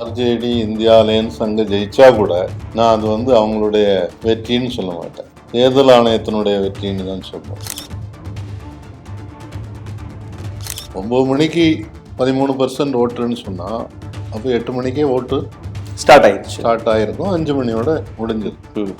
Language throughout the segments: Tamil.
ஆர்ஜேடி இந்தியா அலையன்ஸ் அங்கே ஜெயிச்சா கூட நான் அது அவங்களுடைய வெற்றின்னு சொல்ல மாட்டேன், தேர்தல் ஆணையத்தினுடைய வெற்றின்னு தான் சொல்லுவேன். 9 மணிக்கு 13% ஓட்டுன்னு சொன்னால் அப்போ 8 மணிக்கே ஓட்டு ஸ்டார்ட் ஆகிருக்கும். 5 மணியோட முடிஞ்சது.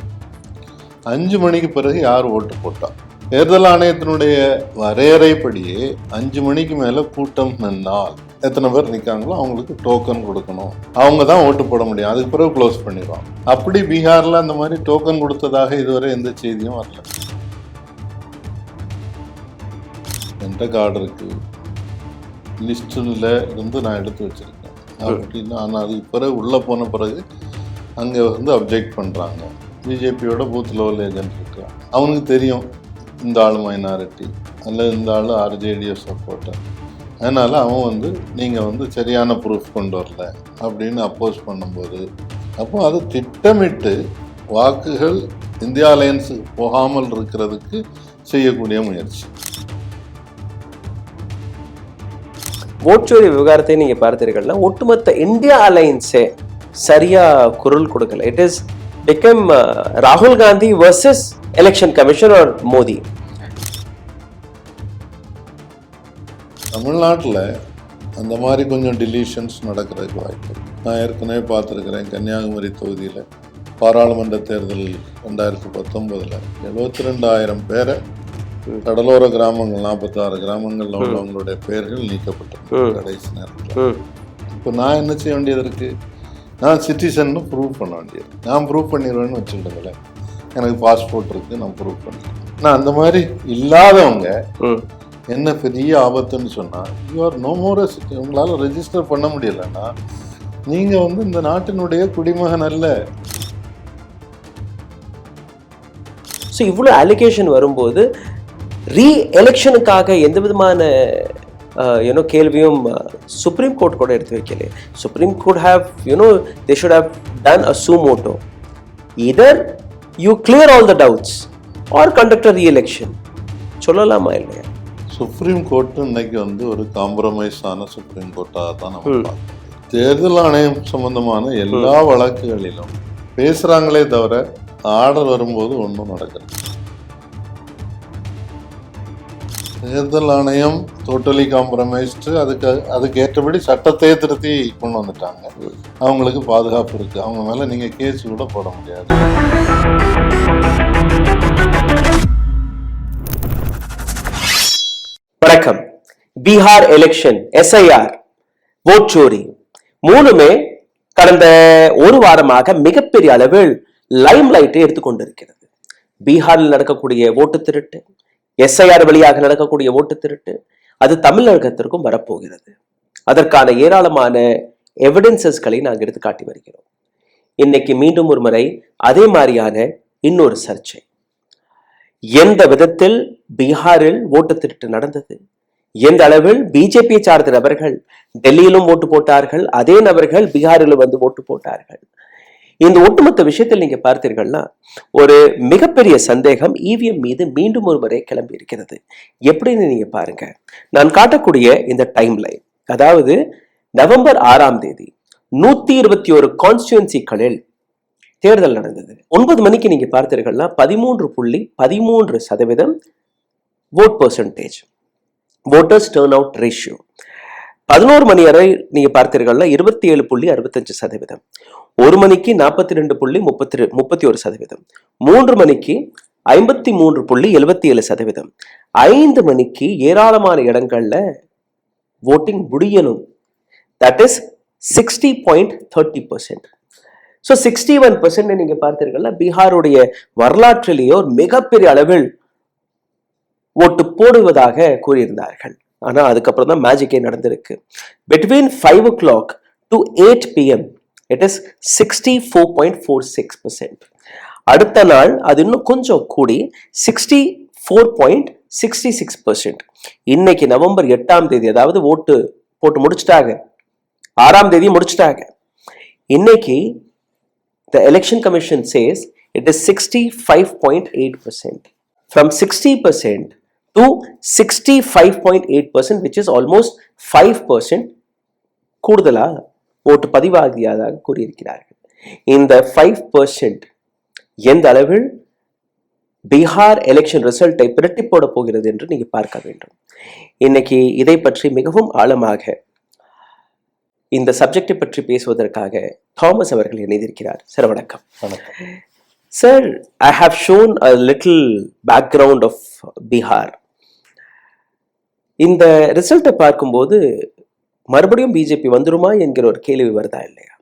5 மணிக்கு பிறகு யார் ஓட்டு போட்டா? தேர்தல் ஆணையத்தினுடைய வரையறைப்படியே 5 மணிக்கு மேலே கூட்டம் நின்னால் எத்தனை பேர் நிற்காங்களோ அவங்களுக்கு டோக்கன் கொடுக்கணும், அவங்க தான் ஓட்டு போட முடியும். அதுக்கு பிறகு க்ளோஸ் பண்ணிடுவாங்க. அப்படி பீகாரில் அந்த மாதிரி டோக்கன் கொடுத்ததாக இதுவரை எந்த செய்தியும் வரல. என்ற கார்டு இருக்கு, லிஸ்டில் இருந்து நான் எடுத்து வச்சிருக்கேன் அப்படின்னு. ஆனால் அதுக்கு பிறகு உள்ளே போன பிறகு அங்கே அப்ஜெக்ட் பண்ணுறாங்க. பிஜேபியோட பூத் லெவல் ஏஜென்ட் இருக்கலாம், அவனுக்கு தெரியும் இந்த ஆள் மைனாரிட்டி அல்லது இந்த ஆள் ஆர்ஜேடிஎஃப் சப்போர்ட்டர், அதனால் அவன் நீங்கள் சரியான ப்ரூஃப் கொண்டு வரல அப்படின்னு அப்போஸ் பண்ணும்போது, அப்போ அது திட்டமிட்டு வாக்குகள் இந்தியா அலையன்ஸுக்கு போகாமல் இருக்கிறதுக்கு செய்யக்கூடிய முயற்சி. ஓட்டுச்சோரி விவகாரத்தை நீங்க பார்த்தீர்கள்னா ஒட்டுமொத்த இந்தியா அலையன்ஸே சரியா குரல் கொடுக்கல. இட் இஸ் பிகம் ராகுல் Gandhi versus election commission or Modi. தமிழ்நாட்டில் அந்த மாதிரி கொஞ்சம் டிலீஷன்ஸ் நடக்கிறதுக்கு வாய்ப்பு. நான் ஏற்கனவே பார்த்துருக்கிறேன், கன்னியாகுமரி தொகுதியில் பாராளுமன்ற தேர்தல் 2019 72,000 பேரை கடலோர கிராமங்கள் 46 கிராமங்களில் உள்ளவங்களுடைய பெயர்கள் நீக்கப்பட்டது கடைசி நேரத்தில். இப்போ நான் என்ன செய்ய வேண்டியது இருக்கு? நான் சிட்டிசன்னு ப்ரூவ் பண்ண வேண்டியது. நான் ப்ரூவ் பண்ணிடுவேன்னு வச்சுக்கிட்டதில்ல, எனக்கு பாஸ்போர்ட் இருக்கு, நான் ப்ரூவ் பண்ணிடுவேன். நான் அந்த மாதிரி இல்லாதவங்க என்ன பெரிய ஆபத்துன்னு சொன்னால், you are no more city. உங்களால் ரெஜிஸ்டர் பண்ண முடியலைன்னா நீங்கள் இந்த நாட்டினுடைய குடிமகன் அல்ல. ஸோ இவ்வளோ அலிகேஷன் வரும்போது ரீ எலெக்ஷனுக்காக எந்த விதமான கேள்வியும் சுப்ரீம் கோர்ட் கூட எடுத்து வைக்கல. Supreme court have they should have done a suo motu. Either you clear all the doubts or conduct a re election சொல்லலாமா இல்லையா? சுப்ரீம் கோர்ட்டு இன்னைக்கு ஒரு காம்ப்ரமைஸ் ஆன சுப்ரீம் கோர்ட்டாக தான் நம்ம பார்க்கணும். தேர்தல் ஆணையம் சம்பந்தமான எல்லா வழக்குகளிலும் பேசுறாங்களே தவிர ஆர்டர் வரும்போது ஒன்றும் நடக்குது. தேர்தல் ஆணையம் டோட்டலி காம்ப்ரமைஸ்டு. அதுக்கு ஏற்றபடி சட்டத்தை திருத்தி கொண்டு வந்துட்டாங்க. அவங்களுக்கு பாதுகாப்பு இருக்கு, அவங்க மேல நீங்க கேஸ் கூட போட முடியாது. வணக்கம். பீகார் எலெக்ஷன், எஸ்ஐஆர், ஓட்சோரி மூணுமே கடந்த ஒரு வாரமாக மிகப்பெரிய அளவில் லைம் லைட்டை எடுத்துக்கொண்டிருக்கிறது. பீகாரில் நடக்கக்கூடிய ஓட்டு திருட்டு, எஸ்ஐஆர் வழியாக நடக்கக்கூடிய ஓட்டு திருட்டு, அது தமிழகத்திற்கும் வரப்போகிறது. அதற்கான ஏராளமான எவிடன்சஸ்களை நாங்கள் எடுத்து காட்டி வருகிறோம். இன்னைக்கு மீண்டும் ஒரு முறை அதே மாதிரியான இன்னொரு சர்ச்சை. எந்த விதத்தில் பீகாரில் ஓட்டு திருட்டு நடந்தது, எந்த அளவில் பிஜேபியை சார்ந்த நபர்கள் டெல்லியிலும் ஓட்டு போட்டார்கள், அதே நபர்கள் பீகாரிலும் ஓட்டு போட்டார்கள். இந்த ஒட்டுமொத்த விஷயத்தில் நீங்க பார்த்தீர்கள்னா ஒரு மிகப்பெரிய சந்தேகம் இவிஎம் மீது மீண்டும் ஒரு முறை கிளம்பி இருக்கிறது. எப்படின்னு நீங்க பாருங்க. நான் காட்டக்கூடிய இந்த டைம் லைன், அதாவது நவம்பர் 6ஆம் தேதி 121 கான்ஸ்டியூன்சிகளில் தேர்தல் நடந்தது. 9 மணிக்கு நீங்க பார்த்தீர்கள்னா 13.13% vote percentage, voters turnout ratio. 11 மணி வரை நீங்க பார்த்தீர்கள்னா 27.65%, 1 மணிக்கு 42.31%, 3 மணிக்கு 53.77%, 5 மணிக்கு ஏராளமான இடங்கள்ல voting முடியணும். that is 60.30%. ஸோ 61% நீங்க பார்த்தீர்கள்னா பீகாருடைய வரலாற்றிலேயே ஒரு மிகப்பெரிய அளவில் ஓட்டு போடுவதாக கூறியிருந்தார்கள். ஆனா அதுக்கப்புறம் தான் மேஜிக்கே நடந்திருக்கு. Between 5 o'clock to 8 PM it is 64.46%. அடுத்த நாள் அது இன்னும் கொஞ்சம் கூடி 64.66%. இன்னைக்கு நவம்பர் 8ஆம் தேதி, அதாவது ஓட்டு போட்டு முடிச்சுட்டாங்க, 6ஆம் தேதி முடிச்சுட்டாங்க. இன்னைக்கு the election commission says it is 65.8%. From 60% to 65.8%, which is almost 5% கூடுதலா ஓட்டு பதிவாகியதாக கூறியிருக்கிறார்கள். இந்த 5% எந்த அளவில் பீகார் எலெக்ஷன் ரிசல்ட்டை பிரட்டி போட போகிறது என்று நீங்க பார்க்க வேண்டும். இன்னைக்கு இதை பற்றி மிகவும் ஆழமாக இந்த சப்ஜெக்டை பற்றி பேசுவதற்காக தாமஸ் அவர்கள் இணைந்திருக்கிறார். சார் வணக்கம். Sir, I have shown a little background of Bihar. இந்த ரிசல்ட்டை பார்க்கும்போது மறுபடியும் பிஜேபி வந்துருமா என்கிற ஒரு கேள்வி வருதா இல்லையா?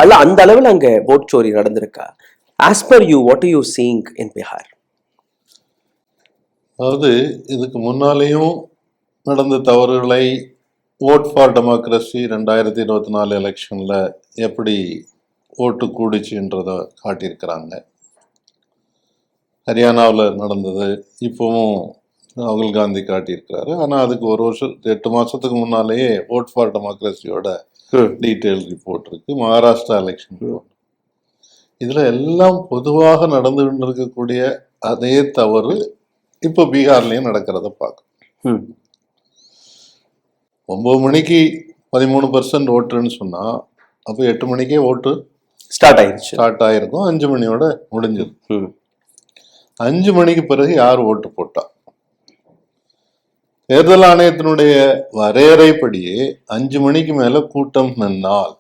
அல்ல அந்த அளவில் அங்க ஓட் சோரி நடந்திருக்கா? As per you, what are you seeing இன் பீகார்? அதாவது இதுக்கு முன்னாலேயும் நடந்த தவறுகளை ஓட் ஃபார் டெமோக்ரஸி 2024 எலெக்ஷனில் எப்படி ஓட்டு கூடிச்சுன்றதை காட்டியிருக்கிறாங்க. ஹரியானாவில் நடந்தது இப்போவும் ராகுல் காந்தி காட்டியிருக்கிறாரு. ஆனால் அதுக்கு ஒரு வருஷம் 8 மாதத்துக்கு முன்னாலேயே ஓட் ஃபார் டெமோக்ரஸியோட டீட்டெயில் ரிப்போர்ட் இருக்கு. மகாராஷ்டிரா எலெக்ஷன் இதில் எல்லாம் பொதுவாக நடந்து இருக்கக்கூடிய அதே தவறு இப்போ பீகார்லேயும் நடக்கிறத பார்க்கணும். 9 மணிக்கு 13% ஓட்டுன்னு சொன்னால் அப்போ 8 மணிக்கே ஓட்டு ஸ்டார்ட் ஆகிருக்கும். 5 மணியோட முடிஞ்சது. 5 மணிக்கு பிறகு யார் ஓட்டு போட்டா? தேர்தல் ஆணையத்தினுடைய வரையறைப்படியே 5 மணிக்கு மேல கூட்டம் நின்னால்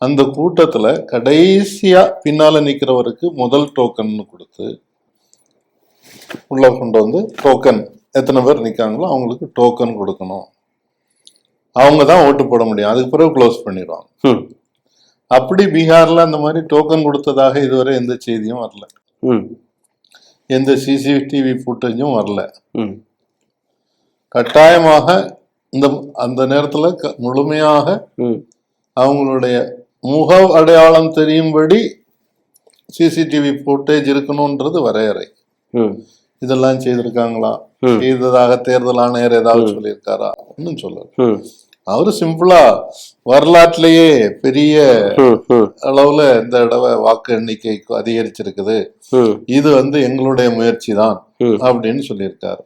அந்த கூட்டத்துல கடைசியா பின்னால நிக்கிறவருக்கு முதல் டோக்கன் கொடுத்து உள்ள கொண்டு வந்து டோக்கன் எத்தனை பேர் நிக்காங்களோ அவங்களுக்கு டோக்கன் கொடுக்கணும். அவங்க தான் ஓட்டு போட முடியும். அதுக்கு பிறகு க்ளோஸ் பண்ணிடுவாங்க. அப்படி பீகார்ல அந்த மாதிரி டோக்கன் கொடுத்ததாக இதுவரை எந்த செய்தியும் வரல, எந்த சிசிடிவி ஃபுட்டேஜும் வரல. கட்டாயமாக அந்த நேரத்துல முழுமையாக அவங்களுடைய முக அடையாளம் தெரியும்படி சிசிடிவி ஃபுட்டேஜ் இருக்கணும்ன்றது வரையறை. இதெல்லாம் செய்திருக்காங்களா? செய்ததாக தேர்தல் ஆணையர் ஏதாவது சொல்லியிருக்காரா? ஒன்னும் சொல்லல. அவரு சிம்பிளா வரலாற்றிலேயே பெரிய அளவுல இந்த தடவை வாக்கு எண்ணிக்கை அதிகரிச்சிருக்குது, இது எங்களுடைய முயற்சி தான் அப்படின்னு சொல்லியிருக்காரு.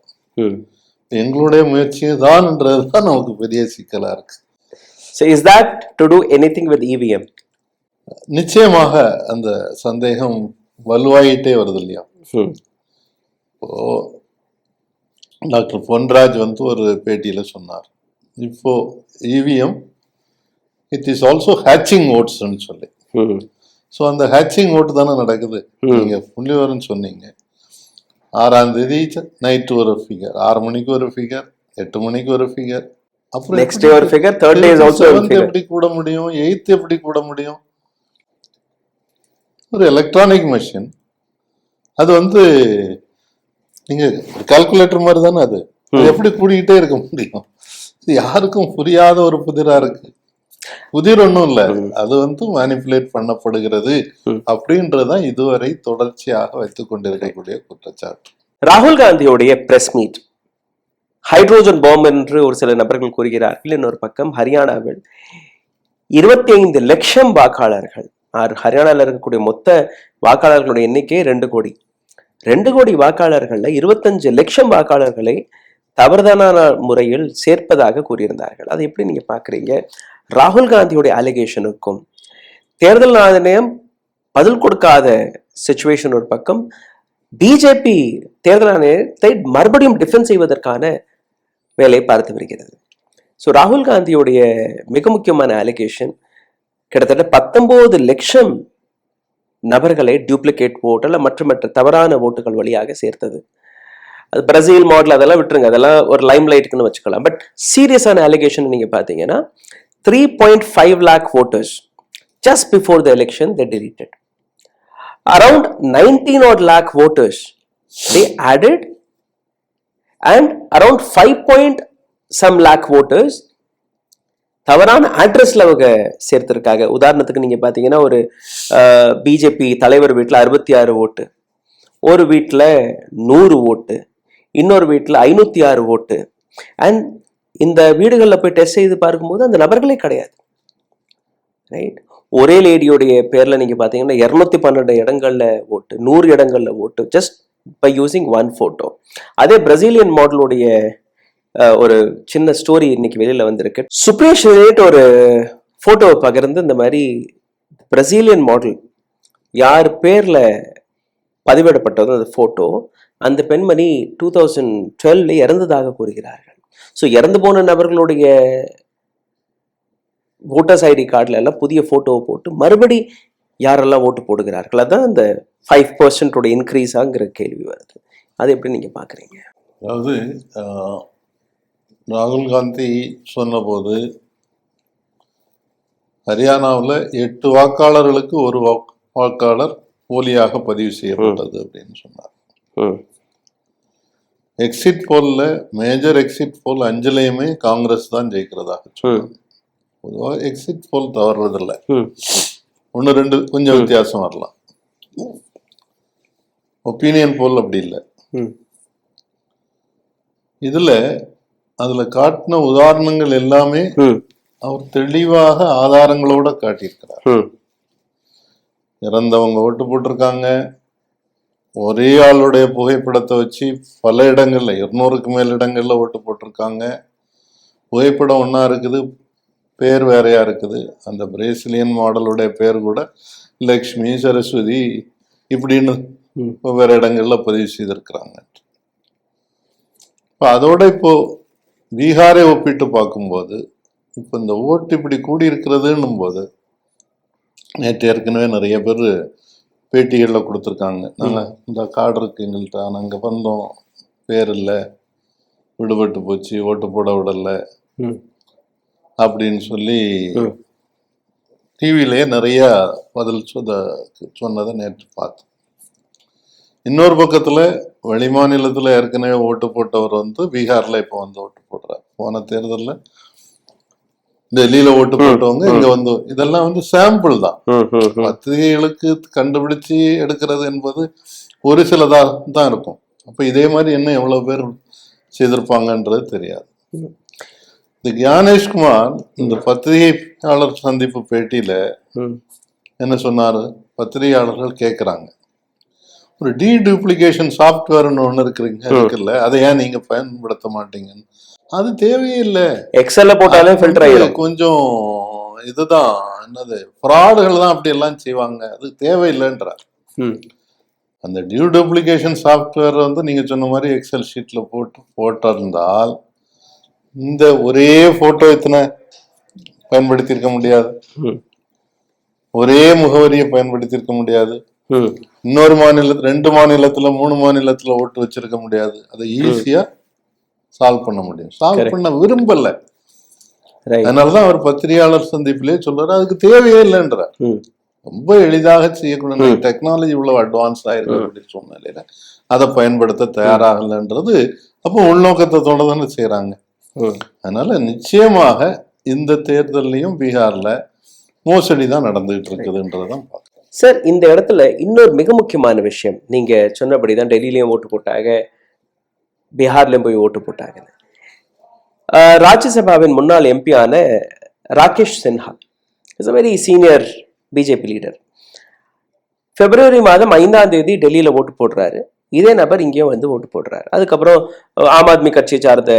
எங்களுடைய முயற்சி தான்ன்றதுதான் நமக்கு பெரிய சிக்கலா இருக்கு. So is that to do anything with EVM? நிச்சயமாக அந்த சந்தேகம் வலுவாயிட்டே வருது இல்லையா? இப்போ டாக்டர் பொன்ராஜ் ஒரு பேட்டியில சொன்னார், இப்போ EVM it is also hatching ஓட்ஸ்ன்னு சொல்லி. ஸோ அந்த ஹேச்சிங் ஓட்டு தானே நடக்குது. நீங்க புள்ளிவரன்னு சொன்னீங்க. 6ஆம் தேதி நைட்டு ஒரு ஃபிகர், 6 மணிக்கு ஒரு ஃபிகர், 8 மணிக்கு ஒரு ஃபிகர், அப்புறம் நெக்ஸ்ட் டே ஒரு ஃபிகர், தேர்ட் டே ஆல்சோ ஒரு ஃபிகர். எப்படி கூட முடியும்? 8th எப்படி கூட முடியும்? ஒரு எலக்ட்ரானிக் மெஷின். அது நீங்க கால்குலேட்டர் மாதிரி தானே. அது எப்படி கூடிக்கிட்டே இருக்க முடியும்? இது யாருக்கும் புரியாத ஒரு புதிரா இருக்கு. புதிர் ஒன்றும் இல்லை, அது மேனிபுலேட் பண்ணப்படுகிறது அப்படின்றதான் இதுவரை தொடர்ச்சியாக வைத்துக் கொண்டிருக்கக்கூடிய குற்றச்சாட்டு. ராகுல் காந்தியோடைய பிரஸ் மீட் ஹைட்ரோஜன் பாம் என்று ஒரு சில நபர்கள் கூறுகிறார்கள். இன்னொரு பக்கம் ஹரியானாவில் 25 லட்சம் வாக்காளர்கள், ஹரியானாவில் இருக்கக்கூடிய மொத்த வாக்காளர்களுடைய எண்ணிக்கை 2 கோடி. 2 கோடி வாக்காளர்கள்ல 25 லட்சம் வாக்காளர்களை தவறுதான முறையில் சேர்ப்பதாக கூறியிருந்தார்கள். அதை எப்படி நீங்க பாக்குறீங்க? ராகுல் காந்தியுடைய அலிகேஷனுக்கும் தேர்தல் ஆணையம் பதில் கொடுக்காத சிச்சுவேஷன் ஒரு பக்கம், பிஜேபி தேர்தல் ஆணையத்தை மறுபடியும் டிஃபென்ஸ் செய்வதற்கான வேலையை பார்த்து வருகிறது. ஸோ ராகுல் காந்தியுடைய மிக முக்கியமான அலிகேஷன் கிட்டத்தட்ட 19 லட்சம் நபர்களை டியூப்ளிகேட் ஓட்டு அல்ல மற்ற தவறான ஓட்டுகள் வழியாக சேர்த்தது. அது பிரேசில் மாடல், அதெல்லாம் விட்டுருங்க, அதெல்லாம் ஒரு லைம் லைட்டுக்குன்னு வச்சுக்கலாம். பட் சீரியஸான அலிகேஷன் நீங்க பாத்தீங்கன்னா 3.5 lakh voters just before the election they deleted. Around 19 odd lakh voters they added, and around 5 lakh voters தவறான அட்ரஸ்ல அவங்க சேர்த்திருக்காங்க. உதாரணத்துக்கு நீங்க பாத்தீங்கன்னா ஒரு பிஜேபி தலைவர் வீட்டுல 66 ஓட்டு, ஒரு வீட்டுல 100 ஓட்டு, இன்னொரு வீட்டுல 506 ஓட்டு. அண்ட் இந்த வீடுகளில் போய் டெஸ்ட் செய்து பார்க்கும்போது அந்த நபர்களே கிடையாது. ரைட், ஒரே லேடியோடைய பேர்ல நீங்க பாத்தீங்கன்னா 212 இடங்கள்ல ஓட்டு, 100 இடங்கள்ல ஓட்டு, ஜஸ்ட் பை யூசிங் 1 photo. அதே பிரேசிலியன் மாடலுடைய ஒரு சின்ன ஸ்டோரி இன்னைக்கு வெளியில வந்திருக்கு. சுப்ரேஷ் ஒரு போட்டோவை பகிர்ந்து இந்த மாதிரி பிரசீலியன் மாடல் யார் பேர்ல பதிவிடப்பட்டதோ அந்த போட்டோ, அந்த பெண்மணி 2012 இறந்ததாக கூறுகிறார்கள். ஸோ இறந்து போன நபர்களுடைய ஓட்டர்ஸ் ஐடி கார்டில் எல்லாம் புதிய போட்டோவை போட்டு மறுபடி யாரெல்லாம் ஓட்டு போடுகிறார்கள், அதான் அந்த 5% இன்க்ரீஸ் ஆங்கிற கேள்வி வருது. அது எப்படி நீங்க பாக்குறீங்க? அதாவது ராகுல் காந்தி சொன்னபோது ஹரியானாவில் 8 வாக்காளர்களுக்கு ஒரு வாக்காளர் போலியாக பதிவு செய்யப்பட்டது அப்படின்னு சொன்னார். எக்ஸிட் போல்ல மேஜர் எக்ஸிட் போல் 5லையுமே காங்கிரஸ் தான் ஜெயிக்கிறதாக சொன்னார். பொதுவாக எக்ஸிட் போல் தவறுறதில்லை, 1-2 கொஞ்சம் வித்தியாசம் வரலாம். ஒப்பீனியன் போல் அப்படி இல்லை. அதுல காட்டின உதாரணங்கள் எல்லாமே அவர் தெளிவாக ஆதாரங்களோட காட்டியிருக்கிறார். இறந்தவங்க ஓட்டு போட்டிருக்காங்க, ஒரே ஆளுடைய புகைப்படத்தை வச்சு பல இடங்கள்ல 200க்கு மேல் இடங்கள்ல ஓட்டு போட்டிருக்காங்க. புகைப்படம் ஒன்னா இருக்குது, பேர் வேறையா இருக்குது. அந்த பிரேசிலியன் மாடலுடைய பேர் கூட லக்ஷ்மி, சரஸ்வதி இப்படின்னு வெவ்வேறு இடங்கள்ல பதிவு செய்திருக்கிறாங்க. அதோட இப்போ பீகாரை ஒப்பிட்டு பார்க்கும்போது இப்போ இந்த ஓட்டு இப்படி கூடி இருக்கிறதுன்னும் போது, நேற்று ஏற்கனவே நிறைய பேர் பேட்டிகளில் கொடுத்துருக்காங்க, நாங்கள் இந்த கார்டு இருக்கு எங்கள்கிட்ட, நாங்கள் வந்தோம், பேர் இல்லை, விடுபட்டு போச்சு, ஓட்டு போட விடலை அப்படின்னு சொல்லி டிவியிலே நிறைய பதில் சொன்னதை நேற்று பார்த்தோம். இன்னொரு பக்கத்தில் வெளிமாநிலத்தில் ஏற்கனவே ஓட்டு போட்டவர் பீகாரில் இப்போ ஓட்டு போடுறார். போன தேர்தலில் டெல்லியில ஓட்டு போட்டவங்க இங்க இதெல்லாம் சாம்பிள் தான். பத்திரிகைகளுக்கு கண்டுபிடிச்சு எடுக்கிறது என்பது ஒரு சிலதா தான் இருக்கும். அப்ப இதே மாதிரி என்ன எவ்வளவு பேர் செய்திருப்பாங்கன்றது தெரியாது. இந்த ஞானேஷ்குமார் இந்த பத்திரிகையாளர் சந்திப்பு பேட்டியில என்ன சொன்னாரு, பத்திரிகையாளர்கள் கேட்கிறாங்க, ஒரு டீடூப்ளிகேஷன் சாஃப்ட்வேர்னு ஒன்று இருக்குல்ல, அதை ஏன் நீங்க பயன்படுத்த மாட்டீங்கன்னு. அது தேவையே இல்லை, எக்ஸல்ல போட்டாலே ஃபில்டர் ஆயிடும். கொஞ்சம் இதுதான் என்னது ஃப்ராடுகள் தான் அப்படி எல்லாம் செய்வாங்க, அது தேவையில்லைன்றார். அந்த டூப்ளிகேஷன் சாஃப்ட்வேர் நீங்க சொன்ன மாதிரி எக்ஸல் ஷீட்ல போட்டிருந்தால் இந்த ஒரே போட்டோ எத்தனை பயன்படுத்தி இருக்க முடியாது, ஒரே முகவரியை பயன்படுத்தி இருக்க முடியாது, இன்னொரு மாநிலத்துல 2 மாநிலத்துல 3 மாநிலத்துல ஓட்டு வச்சிருக்க முடியாது. அதை ஈஸியா சால்வ் பண்ண முடியும். சால்வ் பண்ண விரும்பல, அதனாலதான் அவர் பத்திரிகையாளர் சந்திப்பிலே சொல்றாரு அதுக்கு தேவையே இல்லைன்றார். ரொம்ப எளிதாக செய்யக்கூடிய டெக்னாலஜி இவ்வளவு அட்வான்ஸ் ஆயிருக்கு அப்படின்னு சொன்னால அதை பயன்படுத்த தயாராகலன்றது அப்போ உள்நோக்கத்தோட தானே செய்யறாங்க. அதனால நிச்சயமாக இந்த தேர்தலையும் பீகார்ல மோசடி தான் நடந்துகிட்டு இருக்குதுன்றதான் பார்க்கணும். சார், இந்த இடத்துல இன்னொரு மிக முக்கியமான விஷயம், நீங்க சொன்னபடிதான் டெல்லியிலயும் ஓட்டு போட்டாங்க, பீகார்லயும் போய் ஓட்டு போட்டாங்க. ராஜ்யசபாவின் முன்னாள் எம்பியான Rakesh Sinha is a very senior BJP leader. பிப்ரவரி மாதம் 5ஆம் தேதி டெல்லியில ஓட்டு போடுறாரு. இதே நபர் இங்கேயும் ஓட்டு போடுறாரு. அதுக்கப்புறம் ஆம் ஆத்மி கட்சியை சார்ந்த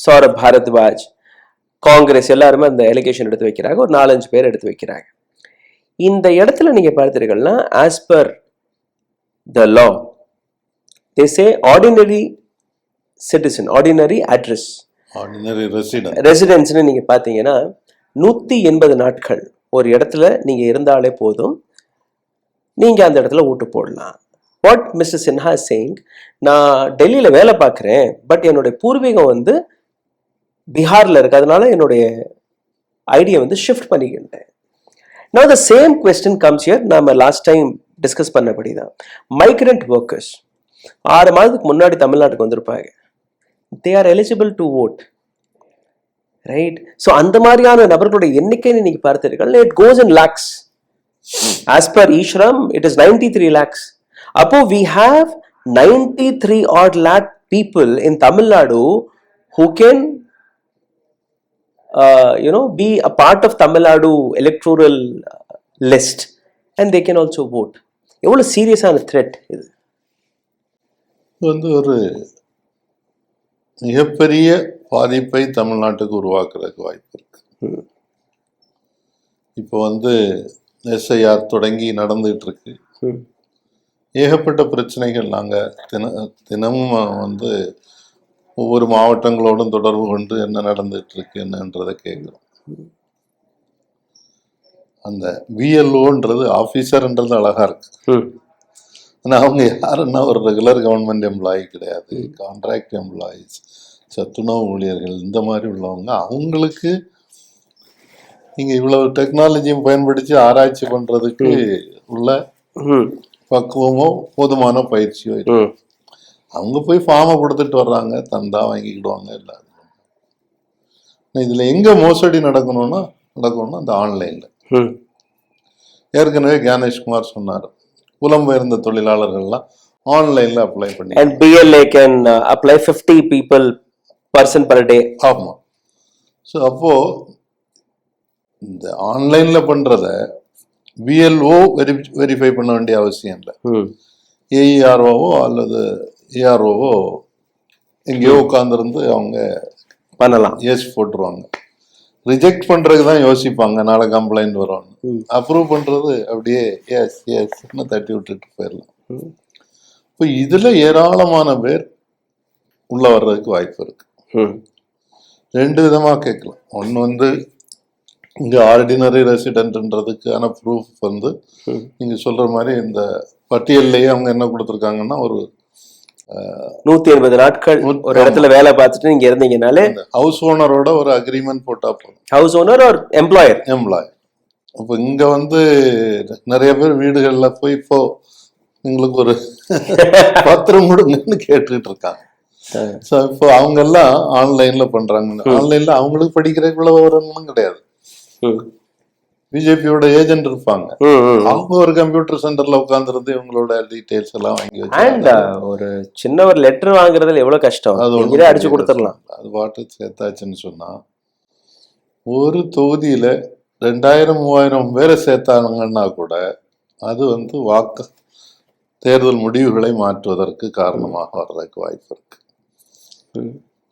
சௌரப் பாரத்வாஜ், காங்கிரஸ் எல்லாருமே அந்த எலிகேஷன் எடுத்து வைக்கிறாங்க. ஒரு 4-5 பேர் எடுத்து வைக்கிறாங்க. இந்த இடத்துல நீங்க பார்த்தீர்கள்னா as per the law they say ordinary citizen, ordinary address, ordinary residence நீங்க பார்த்தீங்கன்னா 180 நாட்கள் ஒரு இடத்துல நீங்க இருந்தாலே போதும், நீங்க அந்த இடத்துல ஓட்டு போடலாம். What mister Sinha is saying, நான் டெல்லியில வேலை பார்க்குறேன், பட் என்னுடைய பூர்வீகம் பீகார்ல இருக்கு, அதனால என்னுடைய ஐடியை ஷிஃப்ட் பண்ணிக்கிட்டேன். Now the same question comes here. நாம லாஸ்ட் டைம் டிஸ்கஸ் பண்ணபடிதான் மைக்ரண்ட் ஒர்க்கர்ஸ் 6 மாதத்துக்கு முன்னாடி தமிழ்நாட்டுக்கு வந்திருப்பாங்க. they are eligible to vote, right? So அந்த மாதிரியான நபர்களுடைய எண்ணிக்கை நீங்க பார்த்தீர்கள், it goes in lakhs. As per Ishram it is 93 lakhs. அப்போ we have 93 odd lakh people in Tamil Nadu who can be a part of Tamil Nadu electoral list and they can also vote. எவ்வளவு சீரியஸான த்ரெட் இது. ஒரு மிகப்பெரிய பாதிப்பை தமிழ்நாட்டுக்கு உருவாக்குறதுக்கு வாய்ப்பு இருக்கு. இப்போ வந்து எஸ்ஐஆர் தொடங்கி நடந்துகிட்டு இருக்கு. ம். ஏகப்பட்ட பிரச்சனைகள். நாங்கள் தினமும் வந்து ஒவ்வொரு மாவட்டங்களோடும் தொடர்பு கொண்டு என்ன நடந்துட்டு இருக்கு என்னன்றதை கேட்குறோம். அந்த விஎல்ஓன்றது ஆஃபீஸர்ன்றது அழகா இருக்கு. ம். ஆனால் அவங்க யாருன்னா ஒரு ரெகுலர் கவர்மெண்ட் எம்ப்ளாயி கிடையாது, கான்ட்ராக்ட் எம்ப்ளாயீஸ், சத்துணவு ஊழியர்கள், இந்த மாதிரி உள்ளவங்க. அவங்களுக்கு நீங்கள் இவ்வளவு டெக்னாலஜியும் பயன்படுத்தி ஆராய்ச்சி பண்ணுறதுக்கு உள்ள ம். பக்குவமோ போதுமான பயிற்சியோ இல்லை. ம். அவங்க போய் ஃபார்மை கொடுத்துட்டு வர்றாங்க, தந்தா வாங்கிக்கிடுவாங்க எல்லாரும். இதில் எங்கே மோசடி நடக்கணும்னா அந்த ஆன்லைனில். ம். ஏற்கனவே ஞானேஷ்குமார் சொன்னார், புலம்பெயர்ந்த தொழிலாளர்கள்லாம் ஆன்லைனில் அப்ளை பண்ணி. And BLA can apply 50 people person per day. ஆமாம். ஸோ அப்போது இந்த ஆன்லைனில் பண்ணுறத விஎல்ஓ வெரிஃபை பண்ண வேண்டிய அவசியம் இல்லை. ம். ஏஇஆர்ஓவோ அல்லது ஏஆர்ஓவோ எங்கேயோ உட்காந்துருந்து அவங்க பண்ணலாம். எஸ் போட்டுருவாங்க. ரிஜெக்ட் பண்ணுறதுக்கு தான் யோசிப்பாங்க, நாளை கம்ப்ளைண்ட் வரும். அப்ரூவ் பண்ணுறது அப்படியே எஸ் எஸ்ன்னு தட்டி விட்டுட்டு போயிடலாம். இப்போ இதில் ஏராளமான பேர் உள்ள வர்றதுக்கு வாய்ப்பு இருக்கு. ம். ரெண்டு விதமாக கேட்கலாம். ஒன்று வந்து இங்கே ஆர்டினரி ரெசிடென்ட்ன்றதுக்கான ப்ரூஃப் வந்து நீங்கள் சொல்கிற மாதிரி இந்த பட்டியல்லையே அவங்க என்ன கொடுத்துருக்காங்கன்னா, ஒரு 180 நாட்கள் ஒரு இடத்துல வேலை பார்த்துட்டு நீங்க இருந்தீங்கனாலே ஹவுஸ் ஓனரோட ஒரு அக்ரிமெண்ட் போட்டா போதும். ஹவுஸ் ஓனர் ஒரு எம்ப்ளாயர். அப்போ இங்க வந்து நிறைய பேர் வீடுகள்ல போய் இப்போ எங்களுக்கு ஒரு பத்திரம் கொடுங்கன்னு கேட்டுட்டு இருக்காங்க. ஸோ இப்போ அவங்க எல்லாம் ஆன்லைன்ல பண்றாங்க. ஆன்லைன்ல அவங்களுக்கு படிக்கிறதுக்குள்ள விவரங்களும் கிடையாது. பிஜேபியோட ஏஜென்ட் இருப்பாங்க, அவங்க ஒரு கம்ப்யூட்டர் சென்டர்ல உட்காந்துருந்து இவங்களோட டீடைல்ஸ் எல்லாம் வாங்கி வச்சு ஒரு சின்ன ஒரு லெட்டர் வாங்குறதுல எவ்வளவு கஷ்டம், அது அடிச்சு கொடுத்துடலாம். அது பாட்டு சேர்த்தாச்சுன்னு சொன்னா ஒரு தொகுதியில 2000-3000 பேரை சேர்த்தாங்கன்னா கூட அது வந்து தேர்தல் முடிவுகளை மாற்றுவதற்கு காரணமாக வர்றதுக்கு வாய்ப்பு இருக்கு.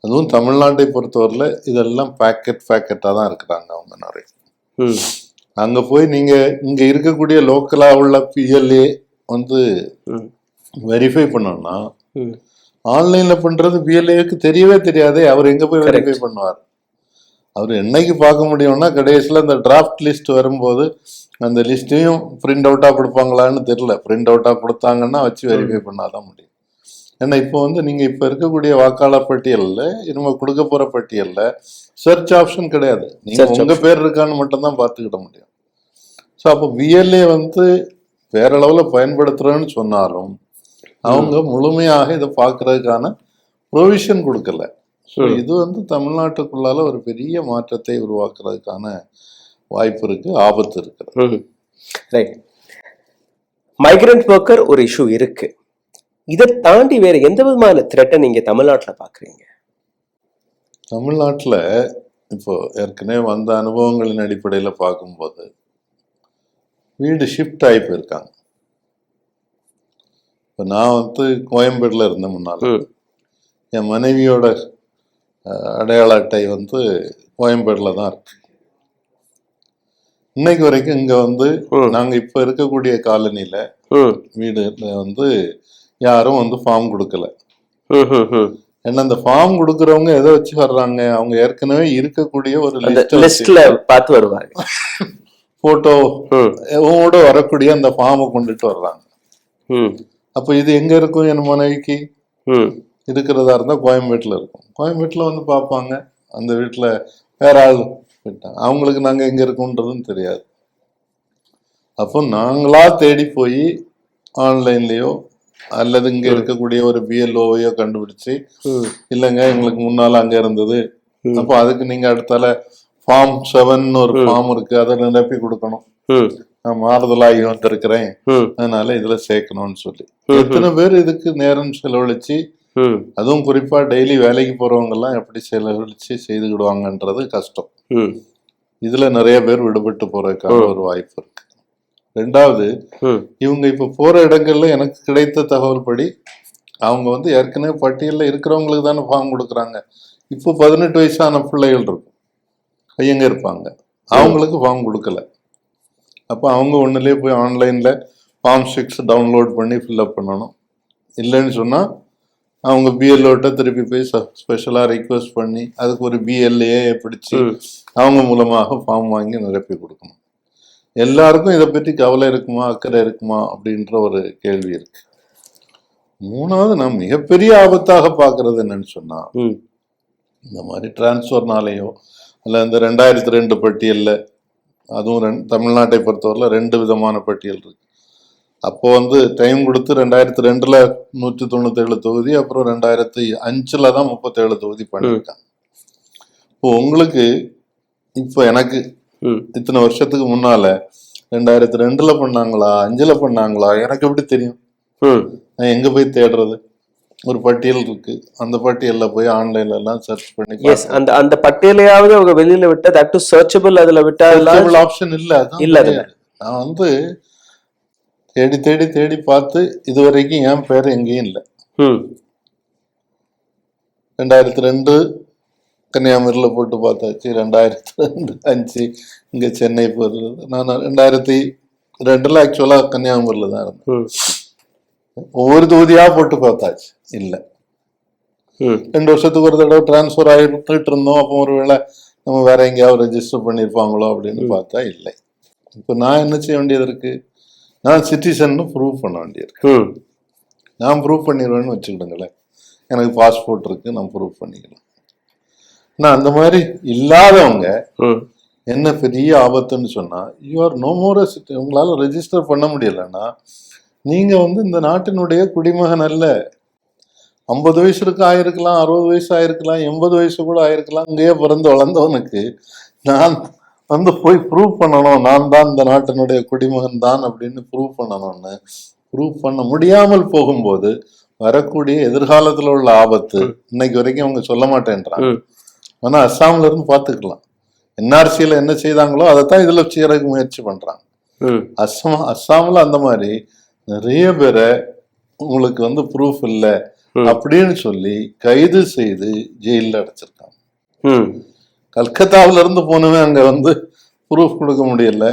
அதுவும் தமிழ்நாட்டை பொறுத்தவரையில இதெல்லாம் பேக்கெட்டா தான் இருக்கிறாங்க அவங்க நிறைய. அங்க போய் நீங்க இங்க இருக்கக்கூடிய லோக்கலா உள்ள பிஎல்ஏ வந்து வெரிஃபை பண்ணோம்னா ஆன்லைன்ல பண்றது பிஎல்ஏக்கு தெரியவே தெரியாதே. அவர் எங்க போய் வெரிஃபை பண்ணுவார்? அவர் என்னைக்கு பார்க்க முடியும்னா கடைசியில் அந்த டிராஃப்ட் லிஸ்ட் வரும்போது அந்த லிஸ்ட்டையும் பிரிண்ட் அவுட்டா கொடுப்பாங்களான்னு தெரியல. பிரிண்ட் அவுட்டா கொடுத்தாங்கன்னா வச்சு வெரிஃபை பண்ணாதான் முடியும். ஏன்னா இப்போ வந்து நீங்க இப்ப இருக்கக்கூடிய வாக்காளர் பட்டியலில் இனிமே கொடுக்க போற பட்டியலில் சர்ச் ஆப்ஷன் கிடையாது. நீங்க உங்க பேர் இருக்கான்னு மட்டும்தான் பார்த்துக்கிட முடியும். ஸோ அப்போ பிஎல்ஏ வந்து வேற அளவில் பயன்படுத்துறேன்னு சொன்னாலும் அவங்க முழுமையாக இதை பார்க்கறதுக்கான ப்ரொவிஷன் கொடுக்கல. ஸோ இது வந்து தமிழ்நாட்டுக்குள்ளால ஒரு பெரிய மாற்றத்தை உருவாக்குறதுக்கான வாய்ப்பு இருக்கு, ஆபத்து இருக்கு. ரைட். மைக்ரண்ட் ஒர்க்கர் ஒரு இஷ்யூ இருக்கு. இதை தாண்டி வேற எந்த விதமான த்ரெட்டை நீங்க தமிழ்நாட்டில் பாக்குறீங்க? தமிழ்நாட்டில் இப்போ ஏற்கனவே வந்த அனுபவங்களின் அடிப்படையில் பார்க்கும்போது வீடு ஷிஃப்ட் ஆகி போயிருக்காங்க. இப்போ நான் வந்து கோயம்பேடுல இருந்தேன் முன்னால. என் மனைவியோட அடையாள அட்டை வந்து கோயம்பேடுல தான் இருக்கு. இன்னைக்கு வரைக்கும் இங்க வந்து நாங்க இப்ப இருக்கக்கூடிய காலனில வீடுல வந்து யாரும் வந்து ஃபார்ம் கொடுக்கல. ஏன்னா அந்த ஃபார்ம் கொடுக்கறவங்க எதை வச்சு வர்றாங்க, அவங்க ஏற்கனவே இருக்கக்கூடிய ஒரு லிஸ்ட்ல பார்த்து வருவாங்க. போட்டோவோட வரக்கூடிய அந்த ஃபார்மை கொண்டுட்டு வர்றாங்க. அப்ப இது எங்க இருக்கும்? என் மனைவிக்கு இருக்கிறதா இருந்தா கோயம்பேட்டுல இருக்கும். கோயம்பேட்டுல வந்து பார்ப்பாங்க, அந்த வீட்டுல வேற ஆள் போயிட்டாங்க, அவங்களுக்கு நாங்க எங்க இருக்கோன்றதும் தெரியாது. அப்போ நாங்களா தேடி போய் ஆன்லைன்லயோ அல்லது இங்க இருக்கக்கூடிய ஒரு பிஎல்ஓவையோ கண்டுபிடிச்சு, இல்லைங்க எங்களுக்கு முன்னால அங்க இருந்தது, அப்போ அதுக்கு நீங்க அடுத்தால ஃபார்ம் 7 ஒரு ஃபார்ம் இருக்கு, அதை நிரப்பி கொடுக்கணும், நான் மாறுதலாகி வந்திருக்கிறேன் அதனால இதுல சேர்க்கணும்னு சொல்லி எத்தனை பேர் இதுக்கு நேரம் செலவழிச்சு, அதுவும் குறிப்பா டெய்லி வேலைக்கு போறவங்க எல்லாம் எப்படி செலவழிச்சு செய்துக்கிடுவாங்கன்றது கஷ்டம். இதுல நிறைய பேர் விடுபட்டு போறதுக்கான ஒரு வாய்ப்பு இருக்கு. ரெண்டாவது, இவங்க இப்ப போற இடங்கள்ல எனக்கு கிடைத்த தகவல் படி அவங்க வந்து ஏற்கனவே பட்டியல்ல இருக்கிறவங்களுக்கு தானே ஃபார்ம் கொடுக்குறாங்க. இப்போ 18 வயசான பிள்ளைகள் இருக்கும், பையங்க இருப்பாங்க, அவங்களுக்கு ஃபார்ம் கொடுக்கல. அப்போ அவங்க ஒன்றுலேயே போய் ஆன்லைனில் ஃபார்ம் 6 டவுன்லோட் பண்ணி ஃபில்அப் பண்ணணும். இல்லைன்னு சொன்னால் அவங்க பிஎல்ஓட்ட திருப்பி போய் ஸ்பெஷலாக ரிக்வெஸ்ட் பண்ணி அதுக்கு ஒரு பிஎல்ஏ பிடிச்சி அவங்க மூலமாக ஃபார்ம் வாங்கி நிரப்பி கொடுக்கணும். எல்லாருக்கும் இதை பற்றி கவலை இருக்குமா, அக்கறை இருக்குமா அப்படின்ற ஒரு கேள்வி இருக்கு. மூணாவது, நான் மிகப்பெரிய ஆபத்தாக பார்க்கறது என்னன்னு சொன்னா, இந்த மாதிரி டிரான்ஸ்ஃபர்னாலேயோ இல்லை இந்த 2002 பட்டியலில், அதுவும் தமிழ்நாட்டை பொறுத்தவரையில் 2 விதமான பட்டியல் இருக்கு. அப்போ டைம் கொடுத்து 2002ல் 197 தொகுதி, அப்புறம் 2005ல் தான் 37 தொகுதி பண்ணியிருக்காங்க. இப்போ உங்களுக்கு இப்போ எனக்கு இத்தனை வருஷத்துக்கு முன்னால 2002ல் பண்ணாங்களா 5ல் பண்ணாங்களா எனக்கு எப்படி தெரியும்? நான் எங்க போய் தேடுறது? ஒரு பட்டியல் இருக்கு, அந்த பட்டியல்ல போய் ஆன்லைன்ல எல்லாம் சர்ச் பண்ணி அந்த பட்டியலையாவது அவங்க வெளியில விட்டா தட் டு சர்ச்சபிள், அதுல விட்டா ஆப்ஷன் இல்ல. நான் தேடி தேடி தேடி பார்த்து இது வரைக்கும் என் பேர் எங்கேயும் இல்லை. 2002 கன்னியாகுமரியில் போட்டு பார்த்தாச்சு, 2005 இங்கே சென்னை போகிறது. நான் 2002 ஆக்சுவலாக கன்னியாகுமரியில் தான் இருந்தேன். ஒவ்வொரு தொகுதியாக போட்டு பார்த்தாச்சு, இல்லை. 2 வருஷத்துக்கு ஒரு தடவை டிரான்ஸ்ஃபர் ஆகிட்டு இருந்தோம். அப்போ ஒருவேளை நம்ம வேற எங்கேயாவது ரெஜிஸ்டர் பண்ணியிருப்பாங்களோ அப்படின்னு பார்த்தா இல்லை. இப்போ நான் என்ன செய்ய வேண்டியது இருக்கு? நான் சிட்டிசன் ப்ரூவ் பண்ண வேண்டியிருக்கு. நான் ப்ரூவ் பண்ணிடுவேன்னு வச்சுக்கிடுங்களேன், எனக்கு பாஸ்போர்ட் இருக்கு, நான் ப்ரூவ் பண்ணிக்கலாம். ஆனால் அந்த மாதிரி இல்லாதவங்க என்ன பெரிய ஆபத்துன்னு சொன்னா, you are no more a city. உங்களால ரெஜிஸ்டர் பண்ண முடியலன்னா நீங்க இந்த நாட்டினுடைய குடிமகன் அல்ல. 50 வயசு இருக்கு ஆயிருக்கலாம், 60 வயசு ஆயிருக்கலாம், 80 வயசு கூட ஆயிருக்கலாம். இங்கேயே பிறந்து வளர்ந்தவனுக்கு நான் போய் ப்ரூவ் பண்ணணும், நான் தான் இந்த நாட்டினுடைய குடிமகன் தான் அப்படின்னு ப்ரூவ் பண்ணணும்னு ப்ரூவ் பண்ண முடியாமல் போகும்போது வரக்கூடிய எதிர்காலத்துல உள்ள ஆபத்து இன்னைக்கு வரைக்கும் அவங்க சொல்ல மாட்டேன்றாங்க. ஆனா அஸ்ஸாம்ல இருந்து பாத்துக்கலாம், என்ஆர்சியில என்ன செய்தாங்களோ அதைத்தான் இதுல செய்யறதுக்கு முயற்சி பண்றாங்க. அஸ்ஸாம்ல அந்த மாதிரி நிறைய பேரை உங்களுக்கு ப்ரூஃப் இல்லை அப்படின்னு சொல்லி கைது செய்து ஜெயில அடைச்சிருக்காங்க. கல்கத்தாவில இருந்து போனவன் அங்க ப்ரூஃப் கொடுக்க முடியல,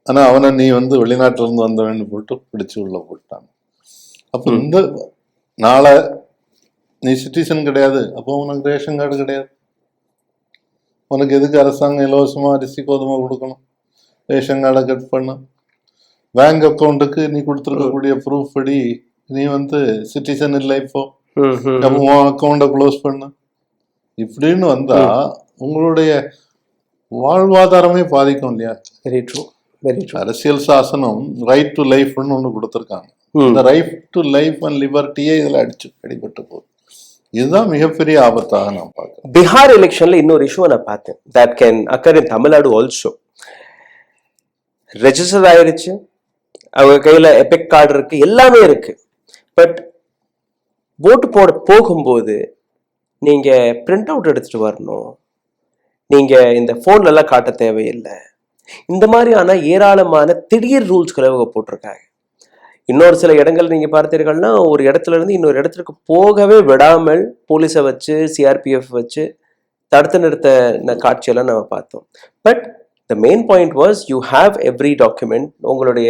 ஆனா அவனை நீ வெளிநாட்டுல இருந்து வந்தவன்னு போட்டு பிடிச்சு உள்ள போட்டாங்க. அப்போ இந்த நாளை நீ சிட்டிசன் கிடையாது, அப்போ உனக்கு ரேஷன் கார்டு கிடையாது. உனக்கு எதுக்கு அரசாங்கம் இலவசமா அரிசி கோதுமை கொடுக்கணும்? ரேஷன் கார்டை கட் பண்ண, பேங்க் அக்கௌண்ட்டுக்கு நீ கொடுத்துருக்கக்கூடிய ப்ரூஃப் படி நீ சிட்டிசன் இல்லை, இப்போ அக்கௌண்ட்டை க்ளோஸ் பண்ண. இப்படின்னு வந்தா உங்களுடைய வாழ்வாதாரமே பாதிக்கும் இல்லையா? Very true, very true. அரசியல் சாசனம் ரைட் டு லைஃப்னு ஒன்று கொடுத்துருக்காங்க. இந்த ரைட் டு லைஃப் அண்ட் லிபர்ட்டியே இதுல அடிபட்டு போகுது. இதுதான் மிகப்பெரிய ஆபத்தாக நான் பார்க்கிறேன். பீகார் எலெக்ஷன்ல இன்னொரு இஷ்யூ நான் பார்த்தேன், that can occur in Tamil Nadu also. Register ஆயிருச்சு, அவங்க கையில எபிக் கார்டு இருக்கு, எல்லாமே இருக்கு. பட் ஓட்டு போட போகும்போது நீங்க பிரிண்ட் அவுட் எடுத்துட்டு வரணும், நீங்க இந்த போன்ல எல்லாம் காட்ட தேவையில்லை. இந்த மாதிரியான ஏராளமான திடீர் ரூல்ஸ்களை அவங்க போட்டிருக்காங்க. இன்னொரு சில இடங்கள் நீங்க பார்த்தீர்கள்னா, ஒரு இடத்துல இருந்து இன்னொரு இடத்துக்கு போகவே விடாமல் போலீஸை வச்சு சிஆர்பிஎஃப் வச்சு தடுத்து நிறுத்த காட்சியெல்லாம் நம்ம பார்த்தோம். But the main point was you have every document. உங்களுடைய